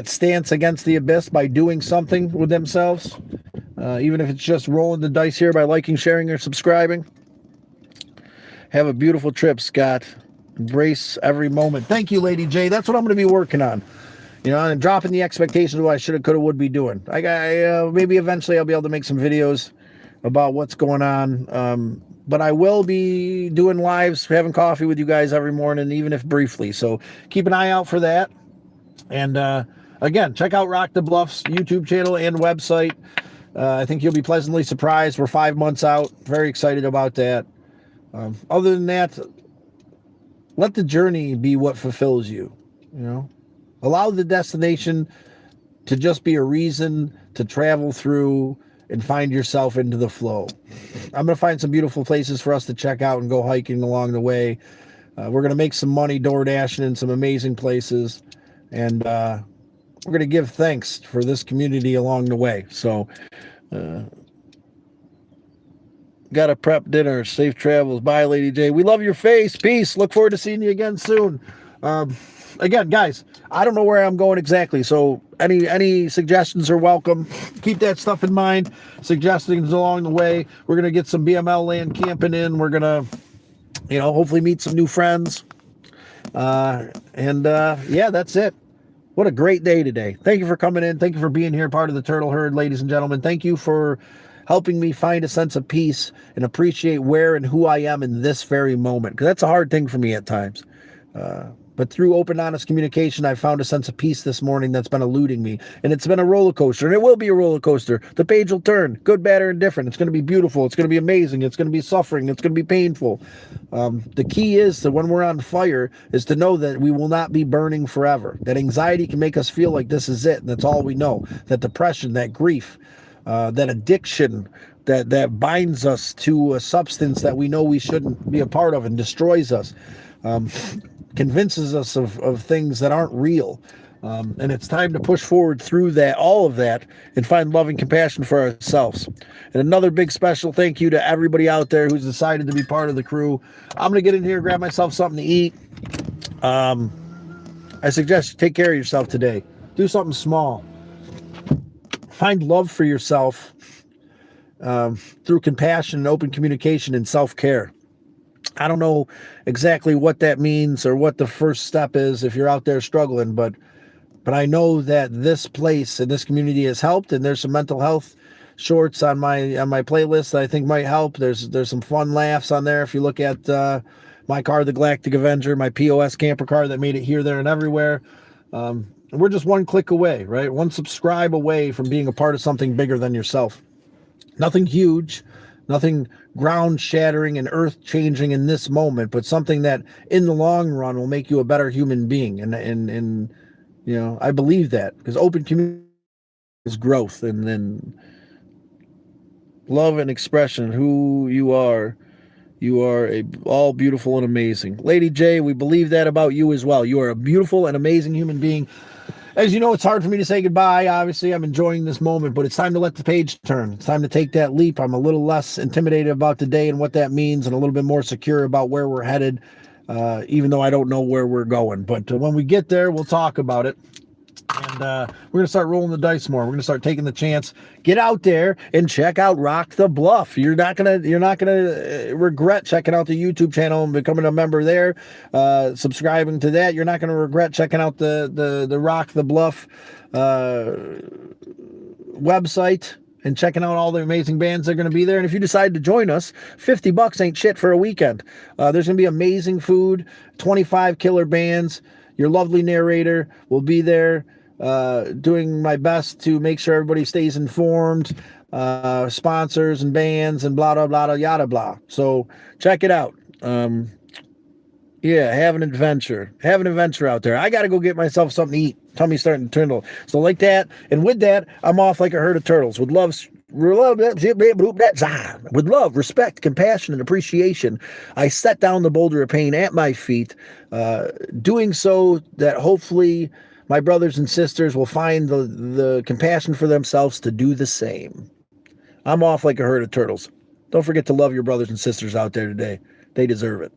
stance against the abyss by doing something with themselves. Even if it's just rolling the dice here by liking, sharing, or subscribing. Have a beautiful trip, Scott. Embrace every moment. Thank you, Lady J. That's what I'm going to be working on. And dropping the expectations of what I should have, could have, would be doing. Maybe eventually I'll be able to make some videos about what's going on. But I will be doing lives, having coffee with you guys every morning, even if briefly. So keep an eye out for that. And again, check out Rock the Bluff's YouTube channel and website. I think you'll be pleasantly surprised. We're 5 months out. Very excited about that. Other than that, let the journey be what fulfills you. Allow the destination to just be a reason to travel through and find yourself into the flow. I'm going to find some beautiful places for us to check out and go hiking along the way. We're going to make some money door dashing in some amazing places, and we're going to give thanks for this community along the way. So, got to prep dinner. Safe travels. Bye, Lady J. We love your face. Peace. Look forward to seeing you again soon. Again, guys, I don't know where I'm going exactly, so any suggestions are welcome. Keep that stuff in mind. Suggestions along the way. We're going to get some BML land camping in. We're going to, hopefully meet some new friends. Yeah, that's it. What a great day today. Thank you for coming in. Thank you for being here, part of the Turtle Herd, ladies and gentlemen. Thank you for helping me find a sense of peace and appreciate where and who I am in this very moment, because that's a hard thing for me at times. But through open, honest communication, I found a sense of peace this morning that's been eluding me. And it's been a roller coaster, and it will be a roller coaster. The page will turn, good, bad, or indifferent. It's going to be beautiful. It's going to be amazing. It's going to be suffering. It's going to be painful. The key is that when we're on fire is to know that we will not be burning forever. That anxiety can make us feel like this is it, and that's all we know. That depression, that grief, that addiction, that binds us to a substance that we know we shouldn't be a part of and destroys us. Convinces us of things that aren't real. And it's time to push forward through that, all of that, and find love and compassion for ourselves. And another big special thank you to everybody out there who's decided to be part of the crew. I'm going to get in here, grab myself something to eat. I suggest you take care of yourself today. Do something small. Find love for yourself through compassion and open communication and self-care. I don't know exactly what that means or what the first step is if you're out there struggling, but I know that this place and this community has helped, and there's some mental health shorts on my playlist that I think might help. There's some fun laughs on there. If you look at my car, the Galactic Avenger, my POS camper car that made it here, there, and everywhere. We're just one click away, right? One subscribe away from being a part of something bigger than yourself. Nothing huge, nothing ground shattering and earth changing in this moment, but something that in the long run will make you a better human being. And you know, I believe that, because open community is growth, and then love and expression, who you are. You are all beautiful and amazing. Lady J, we believe that about you as well. You are a beautiful and amazing human being. As you know, it's hard for me to say goodbye. Obviously, I'm enjoying this moment, but it's time to let the page turn. It's time to take that leap. I'm a little less intimidated about today and what that means, and a little bit more secure about where we're headed, even though I don't know where we're going. But when we get there, we'll talk about it. And we're going to start rolling the dice more. We're going to start taking the chance. Get out there and check out Rock the Bluff. You're not going to regret checking out the YouTube channel and becoming a member there, subscribing to that. You're not going to regret checking out the Rock the Bluff website and checking out all the amazing bands that are going to be there. And if you decide to join us, $50 ain't shit for a weekend. There's going to be amazing food, 25 killer bands. Your lovely narrator will be there, doing my best to make sure everybody stays informed, sponsors and bands and blah, blah, blah, yada, blah. So check it out. Yeah, have an adventure. Have an adventure out there. I got to go get myself something to eat. Tummy's starting to turtle. So like that, and with that, I'm off like a herd of turtles. With love, respect, compassion, and appreciation, I set down the boulder of pain at my feet, doing so that hopefully my brothers and sisters will find the compassion for themselves to do the same. I'm off like a herd of turtles. Don't forget to love your brothers and sisters out there today. They deserve it.